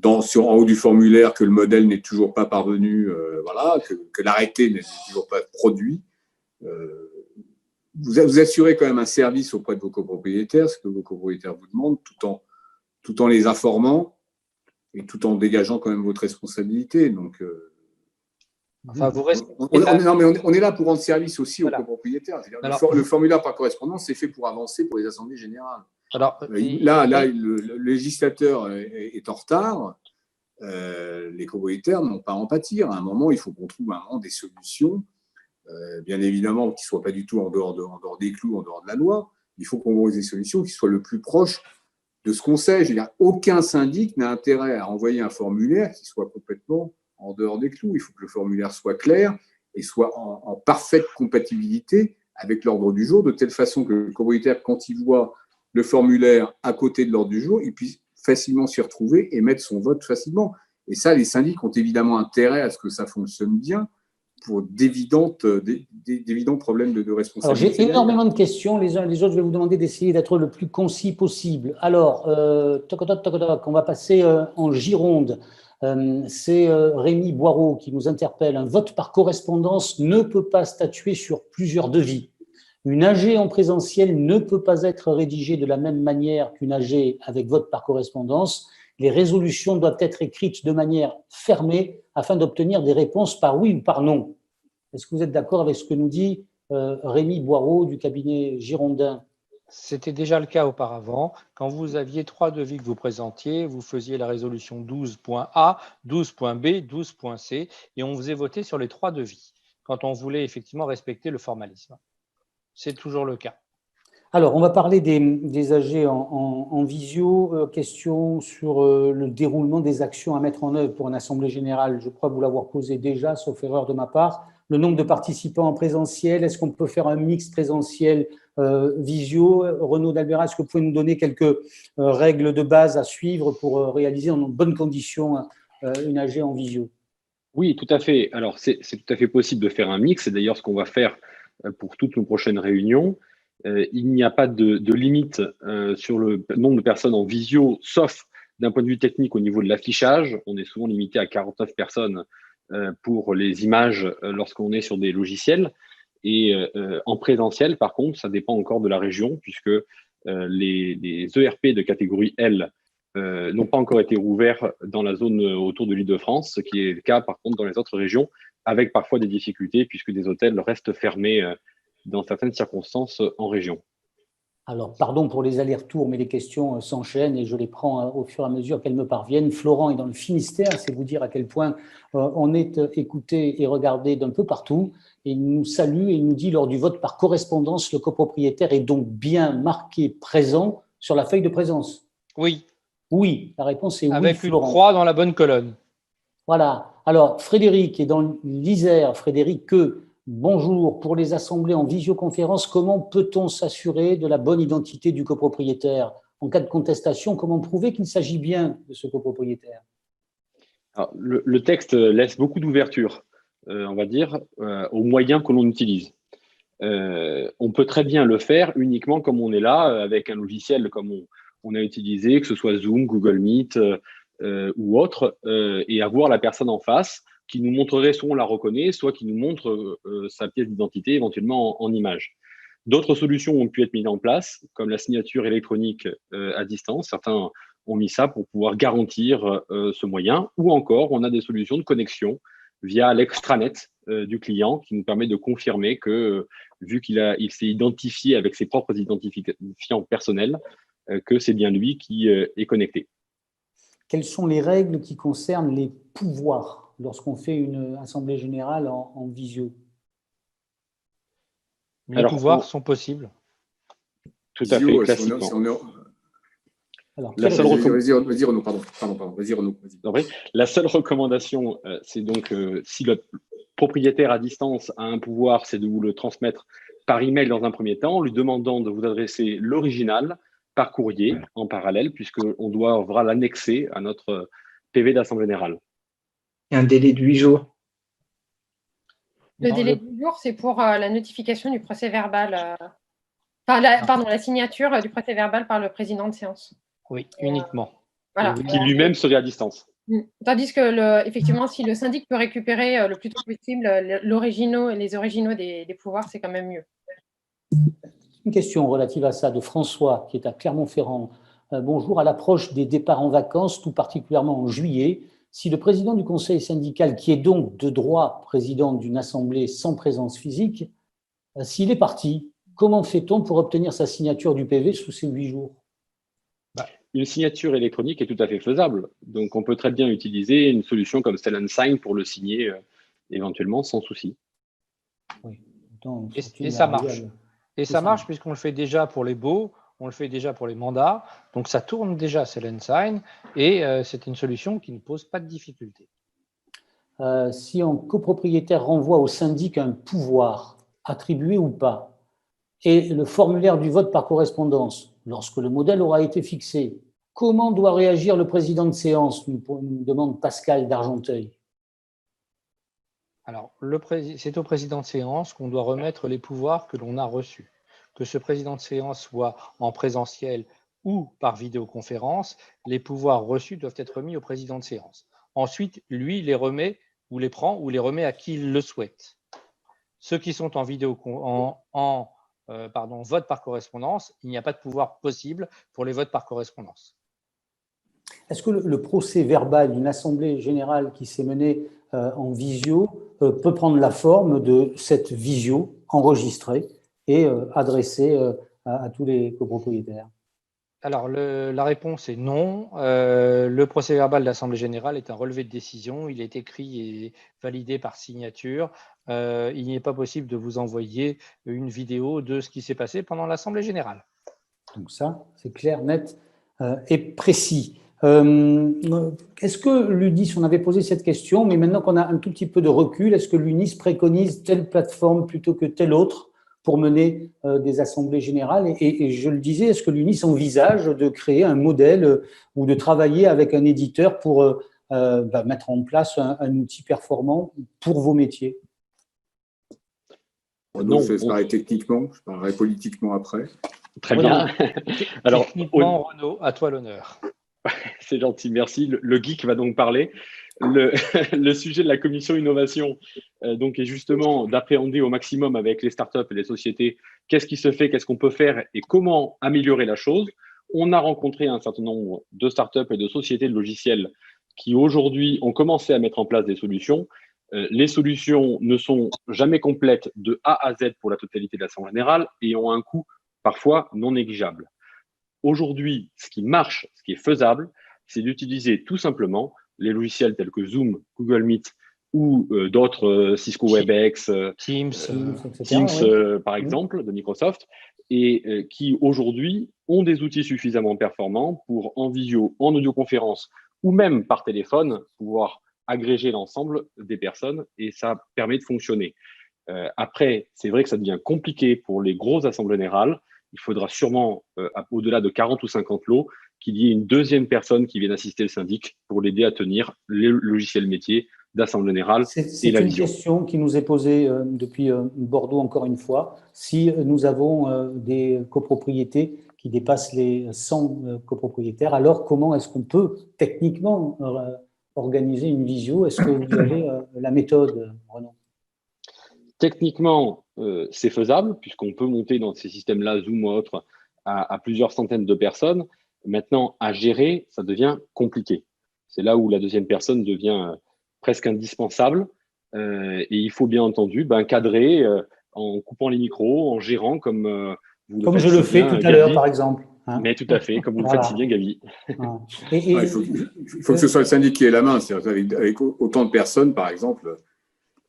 en haut du formulaire, que le modèle n'est toujours pas parvenu, que l'arrêté n'est toujours pas produit, vous assurez quand même un service auprès de vos copropriétaires, ce que vos copropriétaires vous demandent, tout en les informant et tout en dégageant quand même votre responsabilité. Donc, on est là pour rendre service aussi aux copropriétaires. Le formulaire par correspondance, c'est fait pour avancer pour les assemblées générales. Le législateur est en retard. Les copropriétaires n'ont pas à en pâtir. À un moment, il faut qu'on trouve des solutions, bien évidemment, qui ne soient pas du tout en dehors des clous, en dehors de la loi. Il faut qu'on trouve des solutions qui soient le plus proches de ce qu'on sait. Je veux dire, aucun syndic n'a intérêt à envoyer un formulaire qui soit complètement en dehors des clous. Il faut que le formulaire soit clair et soit en parfaite compatibilité avec l'ordre du jour, de telle façon que le copropriétaire, quand il voit le formulaire à côté de l'ordre du jour, il puisse facilement s'y retrouver et mettre son vote facilement. Et ça, les syndics ont évidemment intérêt à ce que ça fonctionne bien pour d'évidents problèmes de Alors, responsabilité. j'ai énormément de questions. Les uns et les autres, je vais vous demander d'essayer d'être le plus concis possible. Alors, on va passer en Gironde. C'est Rémi Boireau qui nous interpelle. Un vote par correspondance ne peut pas statuer sur plusieurs devis. Une AG en présentiel ne peut pas être rédigée de la même manière qu'une AG avec vote par correspondance. Les résolutions doivent être écrites de manière fermée afin d'obtenir des réponses par oui ou par non. Est-ce que vous êtes d'accord avec ce que nous dit Rémi Boireau du cabinet girondin? C'était déjà le cas auparavant. Quand vous aviez 3 devis que vous présentiez, vous faisiez la résolution 12.A, 12.B, 12.C et on faisait voter sur les 3 devis quand on voulait effectivement respecter le formalisme. C'est toujours le cas. Alors, on va parler des AG en visio. Question sur le déroulement des actions à mettre en œuvre pour une assemblée générale. Je crois vous l'avoir posé déjà, sauf erreur de ma part. Le nombre de participants en présentiel, est-ce qu'on peut faire un mix présentiel visio? Renaud d'Albera, est-ce que vous pouvez nous donner quelques règles de base à suivre pour réaliser en bonnes conditions une AG en visio? Oui, tout à fait. Alors, c'est tout à fait possible de faire un mix. C'est d'ailleurs ce qu'on va faire pour toutes nos prochaines réunions. Il n'y a pas de limite sur le nombre de personnes en visio, sauf d'un point de vue technique au niveau de l'affichage. On est souvent limité à 49 personnes pour les images lorsqu'on est sur des logiciels. Et en présentiel, par contre, ça dépend encore de la région, puisque les ERP de catégorie L n'ont pas encore été rouverts dans la zone autour de l'Île-de-France, ce qui est le cas par contre dans les autres régions, avec parfois des difficultés puisque des hôtels restent fermés dans certaines circonstances en région. Alors, pardon pour les allers-retours, mais les questions s'enchaînent et je les prends au fur et à mesure qu'elles me parviennent. Florent est dans le Finistère, c'est vous dire à quel point on est écouté et regardé d'un peu partout. Et il nous salue et il nous dit, lors du vote par correspondance, le copropriétaire est donc bien marqué présent sur la feuille de présence. Oui. Oui, la réponse est oui, avec Florent. Une croix dans la bonne colonne. Voilà. Alors, Frédéric est dans l'Isère. Frédéric, bonjour. Pour les assemblées en visioconférence, comment peut-on s'assurer de la bonne identité du copropriétaire? En cas de contestation, comment prouver qu'il s'agit bien de ce copropriétaire? Alors, le texte laisse beaucoup d'ouverture, on va dire, aux moyens que l'on utilise. On peut très bien le faire uniquement comme on est là, avec un logiciel comme on a utilisé, que ce soit Zoom, Google Meet ou autre, et avoir la personne en face qui nous montrerait, soit on la reconnaît, soit qui nous montre sa pièce d'identité éventuellement en image. D'autres solutions ont pu être mises en place, comme la signature électronique à distance. Certains ont mis ça pour pouvoir garantir ce moyen, ou encore on a des solutions de connexion via l'extranet du client qui nous permet de confirmer que, vu qu'il s'est identifié avec ses propres identifiants personnels, que c'est bien lui qui est connecté. Quelles sont les règles qui concernent les pouvoirs lorsqu'on fait une assemblée générale en visio? Les pouvoirs sont possibles. Tout à fait, classiquement. Vas-y Renaud, pardon. Vas-y Renaud. La seule recommandation, c'est donc si le propriétaire à distance a un pouvoir, c'est de vous le transmettre par email dans un premier temps, en lui demandant de vous adresser l'original par courrier en parallèle, puisqu'on devra l'annexer à notre PV d'Assemblée générale. Un délai de 8 jours. Le délai de 8 jours, c'est pour la notification du procès verbal. La signature du procès verbal par le président de séance. Oui, uniquement. Voilà. Qui lui-même serait à distance. Tandis que, effectivement, si le syndic peut récupérer le plus tôt possible les originaux des pouvoirs, c'est quand même mieux. Une question relative à ça de François, qui est à Clermont-Ferrand. Bonjour, à l'approche des départs en vacances, tout particulièrement en juillet, si le président du conseil syndical, qui est donc de droit président d'une assemblée sans présence physique, s'il est parti, comment fait-on pour obtenir sa signature du PV sous ces 8 jours? Une signature électronique est tout à fait faisable. Donc, on peut très bien utiliser une solution comme Stellan Sign pour le signer éventuellement sans souci. Oui. Et ça marche. Et ça marche puisqu'on le fait déjà pour les baux, on le fait déjà pour les mandats. Donc, ça tourne déjà Stellan Sign et c'est une solution qui ne pose pas de difficulté. Si un copropriétaire renvoie au syndic un pouvoir, attribué ou pas, et le formulaire du vote par correspondance, lorsque le modèle aura été fixé, comment doit réagir le président de séance, nous demande Pascal d'Argenteuil. Alors, c'est au président de séance qu'on doit remettre les pouvoirs que l'on a reçus. Que ce président de séance soit en présentiel ou par vidéoconférence, les pouvoirs reçus doivent être remis au président de séance. Ensuite, lui les remet ou les prend ou les remet à qui il le souhaite. Ceux qui sont en vote par correspondance, il n'y a pas de pouvoir possible pour les votes par correspondance. Est-ce que le procès verbal d'une assemblée générale qui s'est menée en visio peut prendre la forme de cette visio enregistrée et adressée à tous les copropriétaires? Alors, la réponse est non. Le procès verbal de l'Assemblée générale est un relevé de décision. Il est écrit et validé par signature. Il n'est pas possible de vous envoyer une vidéo de ce qui s'est passé pendant l'Assemblée générale. Donc ça, c'est clair, net et précis. Est-ce que l'UNIS, on avait posé cette question, mais maintenant qu'on a un tout petit peu de recul, est-ce que l'UNIS préconise telle plateforme plutôt que telle autre pour mener des assemblées générales? Et je le disais, est-ce que l'UNIS envisage de créer un modèle ou de travailler avec un éditeur pour mettre en place un outil performant pour vos métiers? Non, je parlerai techniquement, je parlerai politiquement après. Très bien. Alors, techniquement, Renaud, à toi l'honneur. C'est gentil, merci. Le geek va donc parler. Le sujet de la commission innovation donc est justement d'appréhender au maximum avec les startups et les sociétés qu'est-ce qui se fait, qu'est-ce qu'on peut faire et comment améliorer la chose. On a rencontré un certain nombre de startups et de sociétés de logiciels qui aujourd'hui ont commencé à mettre en place des solutions. Les solutions ne sont jamais complètes de A à Z pour la totalité de l'Assemblée générale et ont un coût parfois non négligeable. Aujourd'hui, ce qui marche, ce qui est faisable, c'est d'utiliser tout simplement les logiciels tels que Zoom, Google Meet ou d'autres Cisco WebEx, Teams, par exemple, de Microsoft, et qui aujourd'hui ont des outils suffisamment performants pour en visio, en audioconférence ou même par téléphone pouvoir agréger l'ensemble des personnes et ça permet de fonctionner. Après, c'est vrai que ça devient compliqué pour les grosses assemblées générales. Il faudra sûrement, au-delà de 40 ou 50 lots, qu'il y ait une deuxième personne qui vienne assister le syndic pour l'aider à tenir les logiciels métiers d'Assemblée générale et la vision. C'est une question qui nous est posée depuis Bordeaux encore une fois. Si nous avons des copropriétés qui dépassent les 100 copropriétaires, alors comment est-ce qu'on peut techniquement organiser une visio? Est-ce que vous avez la méthode, Renaud? Techniquement, c'est faisable puisqu'on peut monter dans ces systèmes-là, Zoom ou autres, à plusieurs centaines de personnes. Maintenant, à gérer, ça devient compliqué. C'est là où la deuxième personne devient presque indispensable. Et il faut bien entendu cadrer en coupant les micros, en gérant comme vous le faites. Comme je le fais tout à l'heure, par exemple. Hein. Mais tout à fait, comme vous le faites si bien, Gabi. Il faut que ce soit le syndic qui ait la main. Avec autant de personnes, par exemple,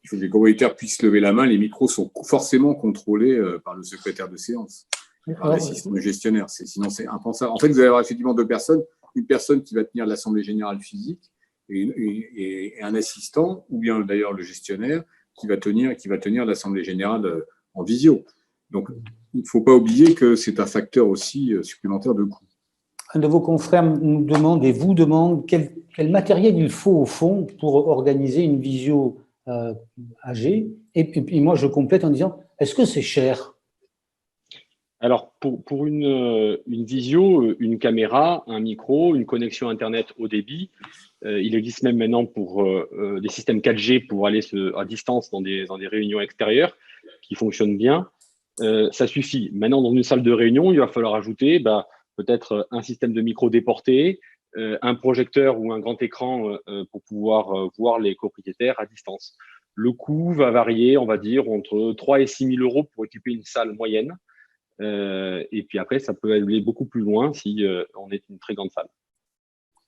il faut que les copropriétaires puissent lever la main. Les micros sont forcément contrôlés par le secrétaire de séance, par l'assistant gestionnaire. Sinon, c'est impensable. En fait, vous allez avoir effectivement deux personnes. Une personne qui va tenir l'assemblée générale physique et un assistant, ou bien d'ailleurs le gestionnaire, qui va tenir l'assemblée générale en visio. Donc, il ne faut pas oublier que c'est un facteur aussi supplémentaire de coût. Un de vos confrères nous demande et vous demande quel matériel il faut au fond pour organiser une visio AG. Et puis moi, je complète en disant, est-ce que c'est cher? Alors, pour une visio, une caméra, un micro, une connexion Internet haut débit, il existe même maintenant pour des systèmes 4G pour aller à distance dans des réunions extérieures qui fonctionnent bien. Ça suffit. Maintenant, dans une salle de réunion, il va falloir ajouter peut-être un système de micro déporté, un projecteur ou un grand écran pour pouvoir voir les copropriétaires à distance. Le coût va varier, on va dire, entre 3 et 6 000 euros pour équiper une salle moyenne. Et puis après, ça peut aller beaucoup plus loin si on est une très grande salle.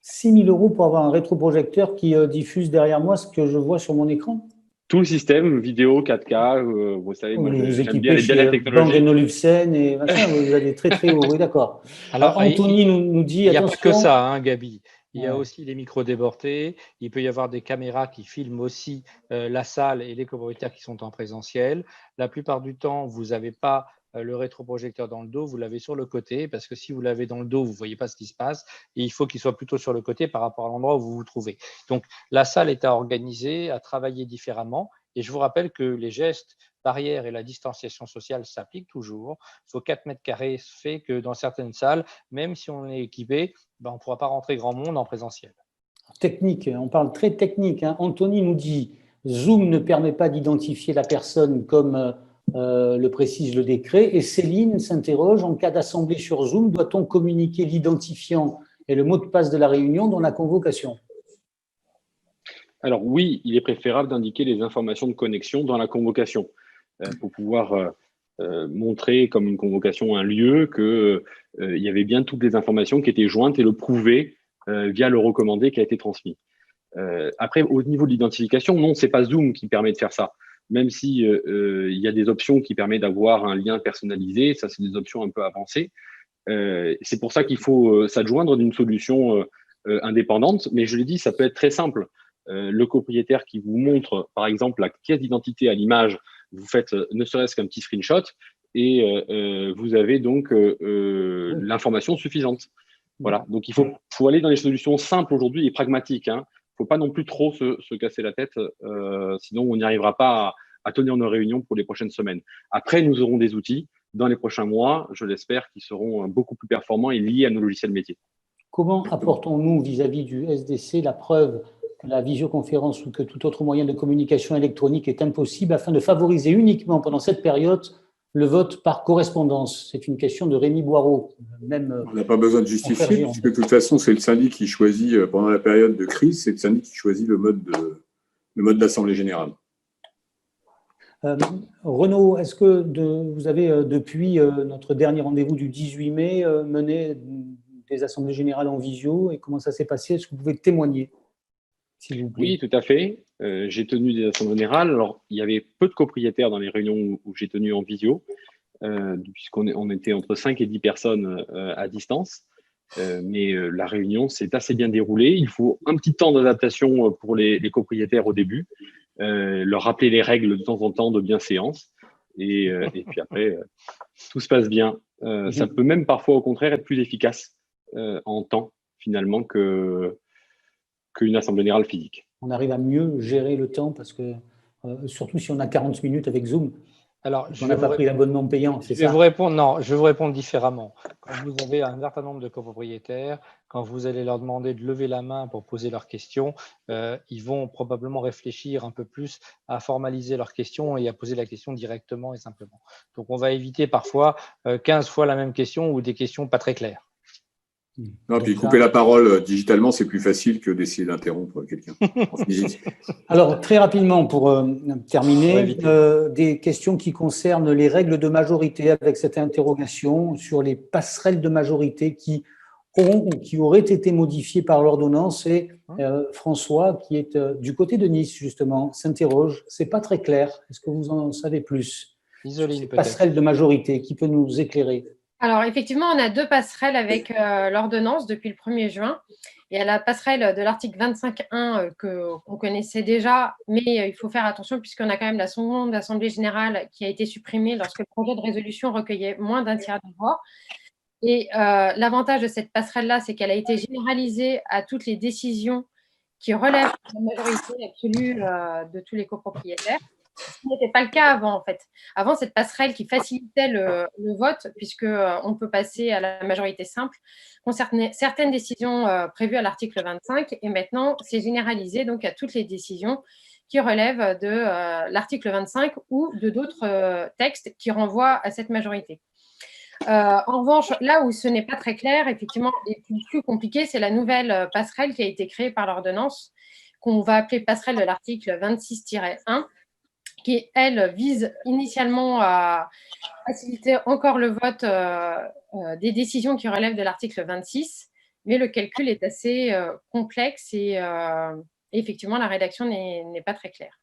6 000 euros pour avoir un rétroprojecteur qui diffuse derrière moi ce que je vois sur mon écran? Tout le système, vidéo, 4K, vous savez, moi j'aime bien la technologie. Bang & Olufsen et machin, vous allez très très haut, oui d'accord. Alors Anthony nous dit, il n'y a pas que ça, hein, Gabi. Il y a aussi les micros déportés, il peut y avoir des caméras qui filment aussi la salle et les copropriétaires qui sont en présentiel. La plupart du temps, vous n'avez pas le rétroprojecteur dans le dos, vous l'avez sur le côté, parce que si vous l'avez dans le dos, vous ne voyez pas ce qui se passe, et il faut qu'il soit plutôt sur le côté par rapport à l'endroit où vous vous trouvez. Donc, la salle est à organiser, à travailler différemment, Et je vous rappelle que les gestes barrières et la distanciation sociale s'appliquent toujours. Il faut 4 mètres carrés, fait que dans certaines salles, même si on est équipé, on ne pourra pas rentrer grand monde en présentiel. Technique, on parle très technique. Anthony nous dit Zoom ne permet pas d'identifier la personne comme le précise le décret. Et Céline s'interroge, en cas d'assemblée sur Zoom, doit-on communiquer l'identifiant et le mot de passe de la réunion dans la convocation? Alors oui, il est préférable d'indiquer les informations de connexion dans la convocation pour pouvoir montrer comme une convocation un lieu qu'il y avait bien toutes les informations qui étaient jointes et le prouver via le recommandé qui a été transmis. Après, au niveau de l'identification, non, c'est pas Zoom qui permet de faire ça. Même si il y a des options qui permettent d'avoir un lien personnalisé, ça c'est des options un peu avancées. C'est pour ça qu'il faut s'adjoindre d'une solution indépendante. Mais je l'ai dit, ça peut être très simple. Le copropriétaire qui vous montre, par exemple, la pièce d'identité à l'image, vous faites ne serait-ce qu'un petit screenshot et vous avez donc l'information suffisante. Voilà. Donc il faut aller dans les solutions simples aujourd'hui et pragmatiques. Faut pas non plus trop se casser la tête, sinon on n'y arrivera pas à tenir nos réunions pour les prochaines semaines. Après, nous aurons des outils dans les prochains mois, je l'espère, qui seront beaucoup plus performants et liés à nos logiciels métiers. Comment apportons-nous vis-à-vis du SDC la preuve que la visioconférence ou que tout autre moyen de communication électronique est impossible afin de favoriser uniquement pendant cette période le vote par correspondance? C'est une question de Rémi Boireau. On n'a pas besoin de justifier, puisque de toute façon, c'est le syndic qui choisit, pendant la période de crise, c'est le syndic qui choisit le mode d'assemblée générale. Renaud, est-ce que vous avez, depuis notre dernier rendez-vous du 18 mai, mené des assemblées générales en visio et comment ça s'est passé? Est-ce que vous pouvez témoigner, s'il vous plaît? Oui, tout à fait. J'ai tenu des assemblées générales. Alors, il y avait peu de copropriétaires dans les réunions où j'ai tenu en visio, puisqu'on était entre 5 et 10 personnes à distance. Mais la réunion s'est assez bien déroulée. Il faut un petit temps d'adaptation pour les copropriétaires au début, leur rappeler les règles de temps en temps de bienséance. Et puis après, tout se passe bien. Ça peut même parfois, au contraire, être plus efficace en temps, finalement, qu'une assemblée générale physique. On arrive à mieux gérer le temps parce que, surtout si on a 40 minutes avec Zoom, alors, on n'a pas pris l'abonnement payant, c'est ça? Je vais vous répondre différemment. Quand vous avez un certain nombre de copropriétaires, quand vous allez leur demander de lever la main pour poser leurs questions, ils vont probablement réfléchir un peu plus à formaliser leurs questions et à poser la question directement et simplement. Donc, on va éviter parfois 15 fois la même question ou des questions pas très claires. Non, puis couper la parole digitalement, c'est plus facile que d'essayer d'interrompre quelqu'un en physique. Alors, très rapidement, pour terminer, des questions qui concernent les règles de majorité avec cette interrogation sur les passerelles de majorité qui auraient été modifiées par l'ordonnance. Et François, qui est du côté de Nice, justement, s'interroge. Ce n'est pas très clair. Est-ce que vous en savez plus? Isoline, peut-être. Passerelles de majorité, qui peut nous éclairer? Alors, effectivement, on a 2 passerelles avec l'ordonnance depuis le 1er juin. Il y a la passerelle de l'article 25.1 qu'on connaissait déjà, mais il faut faire attention puisqu'on a quand même la seconde assemblée générale qui a été supprimée lorsque le projet de résolution recueillait moins d'un tiers des voix. Et l'avantage de cette passerelle-là, c'est qu'elle a été généralisée à toutes les décisions qui relèvent de la majorité absolue de tous les copropriétaires. Ce n'était pas le cas avant, en fait. Avant, cette passerelle qui facilitait le vote, puisqu'on peut passer à la majorité simple, concernait certaines décisions prévues à l'article 25, et maintenant, c'est généralisé donc à toutes les décisions qui relèvent de l'article 25 ou de d'autres textes qui renvoient à cette majorité. En revanche, là où ce n'est pas très clair, effectivement, et plus compliqué, c'est la nouvelle passerelle qui a été créée par l'ordonnance, qu'on va appeler passerelle de l'article 26-1, qui, elle, vise initialement à faciliter encore le vote des décisions qui relèvent de l'article 26, mais le calcul est assez complexe et effectivement, la rédaction n'est pas très claire.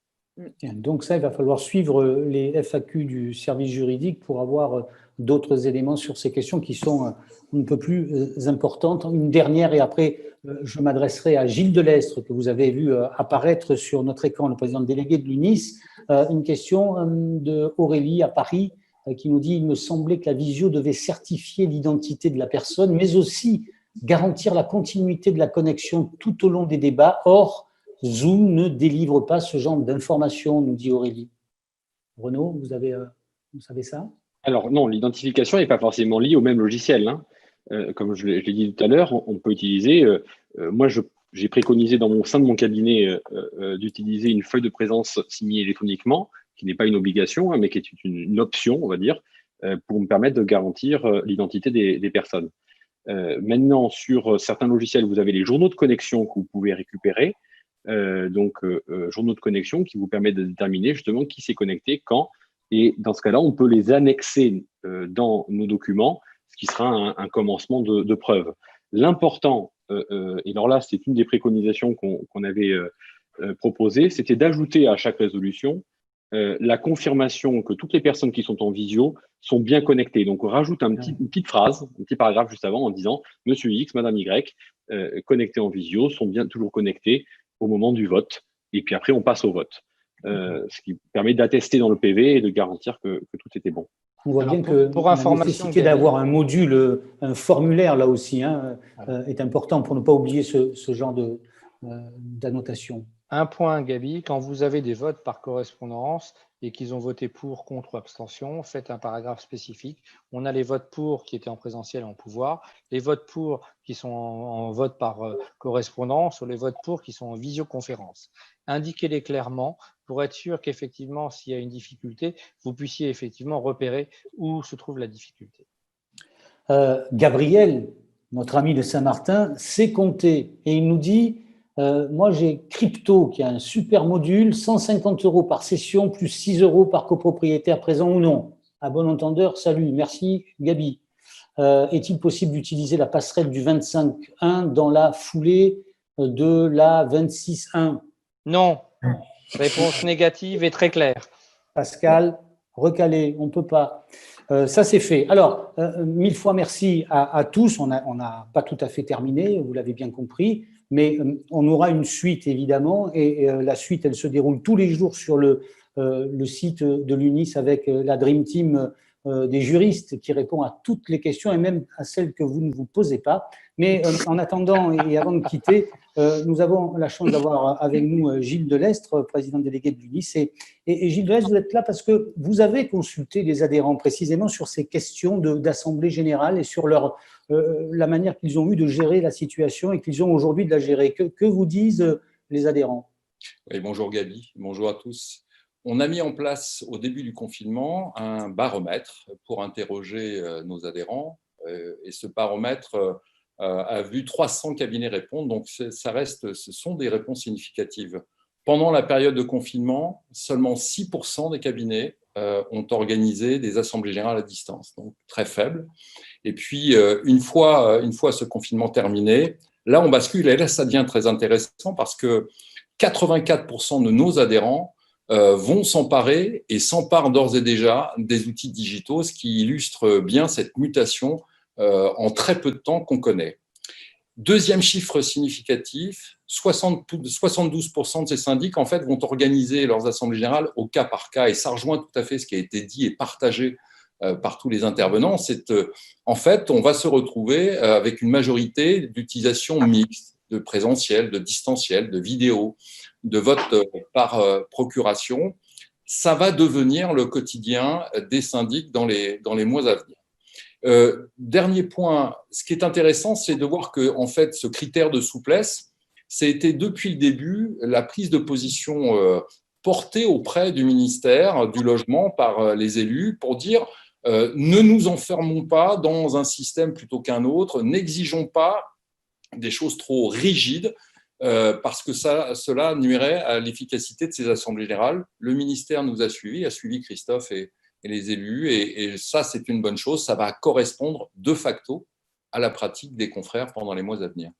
Donc ça, il va falloir suivre les FAQ du service juridique pour avoir d'autres éléments sur ces questions qui sont un peu plus importantes. Une dernière, et après, je m'adresserai à Gilles Delestre, que vous avez vu apparaître sur notre écran, le président délégué de l'UNIS. Une question d'Aurélie à Paris qui nous dit « Il me semblait que la visio devait certifier l'identité de la personne, mais aussi garantir la continuité de la connexion tout au long des débats. Or, Zoom ne délivre pas ce genre d'informations, nous dit Aurélie. Renaud, vous savez ça? Alors non, l'identification n'est pas forcément liée au même logiciel, hein. Comme je l'ai dit tout à l'heure, on peut utiliser, moi j'ai préconisé au sein de mon cabinet d'utiliser une feuille de présence signée électroniquement, qui n'est pas une obligation, hein, mais qui est une option, on va dire, pour me permettre de garantir l'identité des personnes. Maintenant, sur certains logiciels, vous avez les journaux de connexion que vous pouvez récupérer, journaux de connexion qui vous permettent de déterminer justement qui s'est connecté, quand, et dans ce cas-là, on peut les annexer dans nos documents, ce qui sera un commencement de preuve. L'important, et alors là, c'est une des préconisations qu'on avait proposées, c'était d'ajouter à chaque résolution la confirmation que toutes les personnes qui sont en visio sont bien connectées. Donc, on rajoute une petite phrase, un petit paragraphe juste avant en disant « Monsieur X, Madame Y, connectés en visio, sont bien toujours connectés au moment du vote. » Et puis après, on passe au vote. Ce qui permet d'attester dans le PV et de garantir que tout était bon. On voit Alors, bien que pour la information, nécessité d'avoir un module, un formulaire là aussi, hein, est important pour ne pas oublier ce genre d'annotation. Un point, Gabi, quand vous avez des votes par correspondance et qu'ils ont voté pour, contre ou abstention, faites un paragraphe spécifique. On a les votes pour qui étaient en présentiel et en pouvoir, les votes pour qui sont en vote par correspondance ou les votes pour qui sont en visioconférence. Indiquez-les clairement pour être sûr qu'effectivement, s'il y a une difficulté, vous puissiez effectivement repérer où se trouve la difficulté. Gabriel, notre ami de Saint-Martin, sait compter et il nous dit moi, j'ai Crypto qui a un super module, 150 € par session, plus 6 € par copropriétaire présent ou non. À bon entendeur, salut. Merci, Gabi. Est-il possible d'utiliser la passerelle du 25.1 dans la foulée de la 26.1? Non. Réponse négative et très claire. Pascal, recalé, on ne peut pas. Ça, c'est fait. Alors, 1000 fois merci à tous. On n'a pas tout à fait terminé, vous l'avez bien compris. Mais on aura une suite, évidemment, et la suite, elle se déroule tous les jours sur le site de l'UNIS avec la Dream Team des juristes qui répond à toutes les questions et même à celles que vous ne vous posez pas. Mais en attendant et avant de quitter, nous avons la chance d'avoir avec nous Gilles Delestre, président délégué de l'UNIS. Et Gilles Delestre, vous êtes là parce que vous avez consulté les adhérents précisément sur ces questions d'assemblée générale et sur la manière qu'ils ont eu de gérer la situation et qu'ils ont aujourd'hui de la gérer. Que vous disent les adhérents? Oui, bonjour Gabi, bonjour à tous. On a mis en place au début du confinement un baromètre pour interroger nos adhérents et ce baromètre a vu 300 cabinets répondre, donc ce sont des réponses significatives. Pendant la période de confinement, seulement 6% des cabinets ont organisé des assemblées générales à distance, donc très faible. Et puis, une fois ce confinement terminé, là, on bascule et là, ça devient très intéressant parce que 84% de nos adhérents vont s'emparer et s'emparent d'ores et déjà des outils digitaux, ce qui illustre bien cette mutation en très peu de temps qu'on connaît. Deuxième chiffre significatif, 72% de ces syndics en fait, vont organiser leurs assemblées générales au cas par cas, et ça rejoint tout à fait ce qui a été dit et partagé par tous les intervenants. C'est en fait, on va se retrouver avec une majorité d'utilisation mixte, de présentiel, de distanciel, de vidéo, de vote par procuration. Ça va devenir le quotidien des syndics dans les mois à venir. Dernier point, ce qui est intéressant, c'est de voir que en fait, ce critère de souplesse, ça a été depuis le début la prise de position portée auprès du ministère du Logement par les élus pour dire ne nous enfermons pas dans un système plutôt qu'un autre, n'exigeons pas des choses trop rigides parce que cela nuirait à l'efficacité de ces assemblées générales. Le ministère nous a suivi Christophe et les élus, et ça, c'est une bonne chose. Ça va correspondre de facto à la pratique des confrères pendant les mois à venir.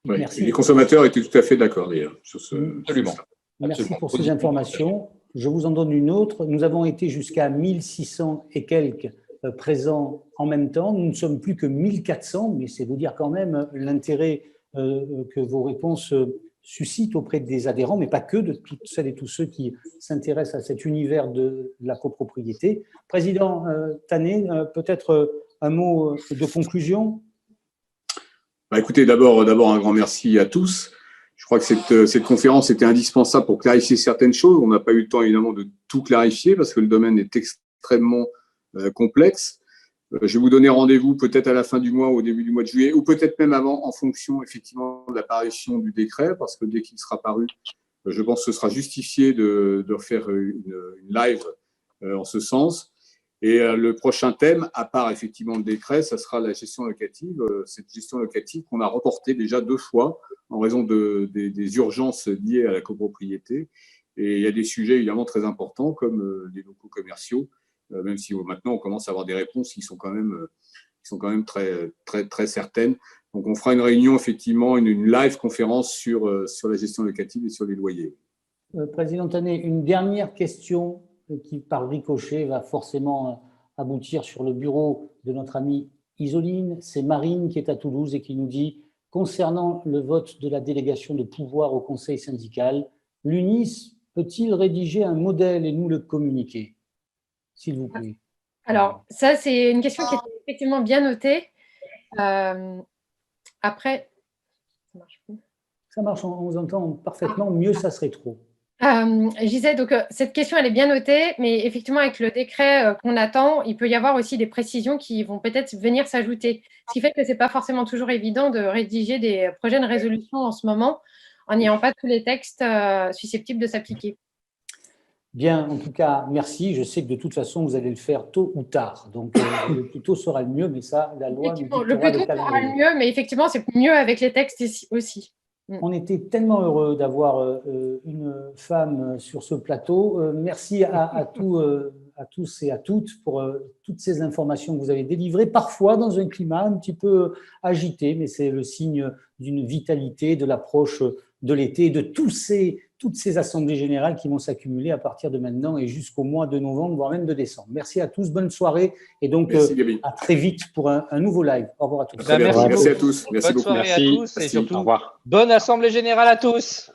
Oui, les consommateurs étaient tout à fait d'accord, d'ailleurs, sur ce. Absolument. Merci Absolument. pour ces informations. Je vous en donne une autre. Nous avons été jusqu'à 1600 et quelques présents en même temps. Nous ne sommes plus que 1400, mais c'est vous dire quand même l'intérêt que vos réponses suscitent auprès des adhérents, mais pas que, de toutes celles et tous ceux qui s'intéressent à cet univers de la copropriété. Président Tané, peut-être un mot de conclusion? Écoutez, d'abord un grand merci à tous. Je crois que cette conférence était indispensable pour clarifier certaines choses. On n'a pas eu le temps, évidemment, de tout clarifier parce que le domaine est extrêmement complexe. Je vais vous donner rendez-vous peut-être à la fin du mois ou au début du mois de juillet, ou peut-être même avant, en fonction effectivement de l'apparition du décret, parce que dès qu'il sera paru, je pense que ce sera justifié de faire une live en ce sens. Et le prochain thème, à part effectivement le décret, ça sera la gestion locative. Cette gestion locative qu'on a reportée déjà 2 fois en raison des urgences liées à la copropriété. Et il y a des sujets évidemment très importants comme les locaux commerciaux, même si maintenant on commence à avoir des réponses qui sont quand même très, très, très certaines. Donc on fera une réunion, effectivement, une live conférence sur la gestion locative et sur les loyers. Président Tanet, une dernière question qui, par ricochet, va forcément aboutir sur le bureau de notre amie Isoline. C'est Marine qui est à Toulouse et qui nous dit, concernant le vote de la délégation de pouvoir au conseil syndical, l'UNIS peut-il rédiger un modèle et nous le communiquer, s'il vous plaît? Alors, ça, c'est une question qui est effectivement bien notée. Après, ça marche plus. Ça marche, on vous entend parfaitement, mieux ça serait trop. Je disais, donc, cette question, elle est bien notée, mais effectivement, avec le décret qu'on attend, il peut y avoir aussi des précisions qui vont peut-être venir s'ajouter. Ce qui fait que ce n'est pas forcément toujours évident de rédiger des projets de résolution en ce moment, en n'ayant pas tous les textes susceptibles de s'appliquer. Bien, en tout cas, merci. Je sais que de toute façon, vous allez le faire tôt ou tard. Donc, le plus tôt sera le mieux, mais ça, la loi nous dictera le plus tôt sera le mieux, mais effectivement, c'est mieux avec les textes aussi. On était tellement heureux d'avoir une femme sur ce plateau. Merci à tous et à toutes pour toutes ces informations que vous avez délivrées, parfois dans un climat un petit peu agité, mais c'est le signe d'une vitalité, de l'approche de l'été, de toutes ces assemblées générales qui vont s'accumuler à partir de maintenant et jusqu'au mois de novembre, voire même de décembre. Merci à tous, bonne soirée et donc à très vite pour un nouveau live. Au revoir à tous. Merci à tous. Merci Bonne beaucoup. soirée à tous et Merci. surtout, Au revoir. bonne assemblée générale à tous.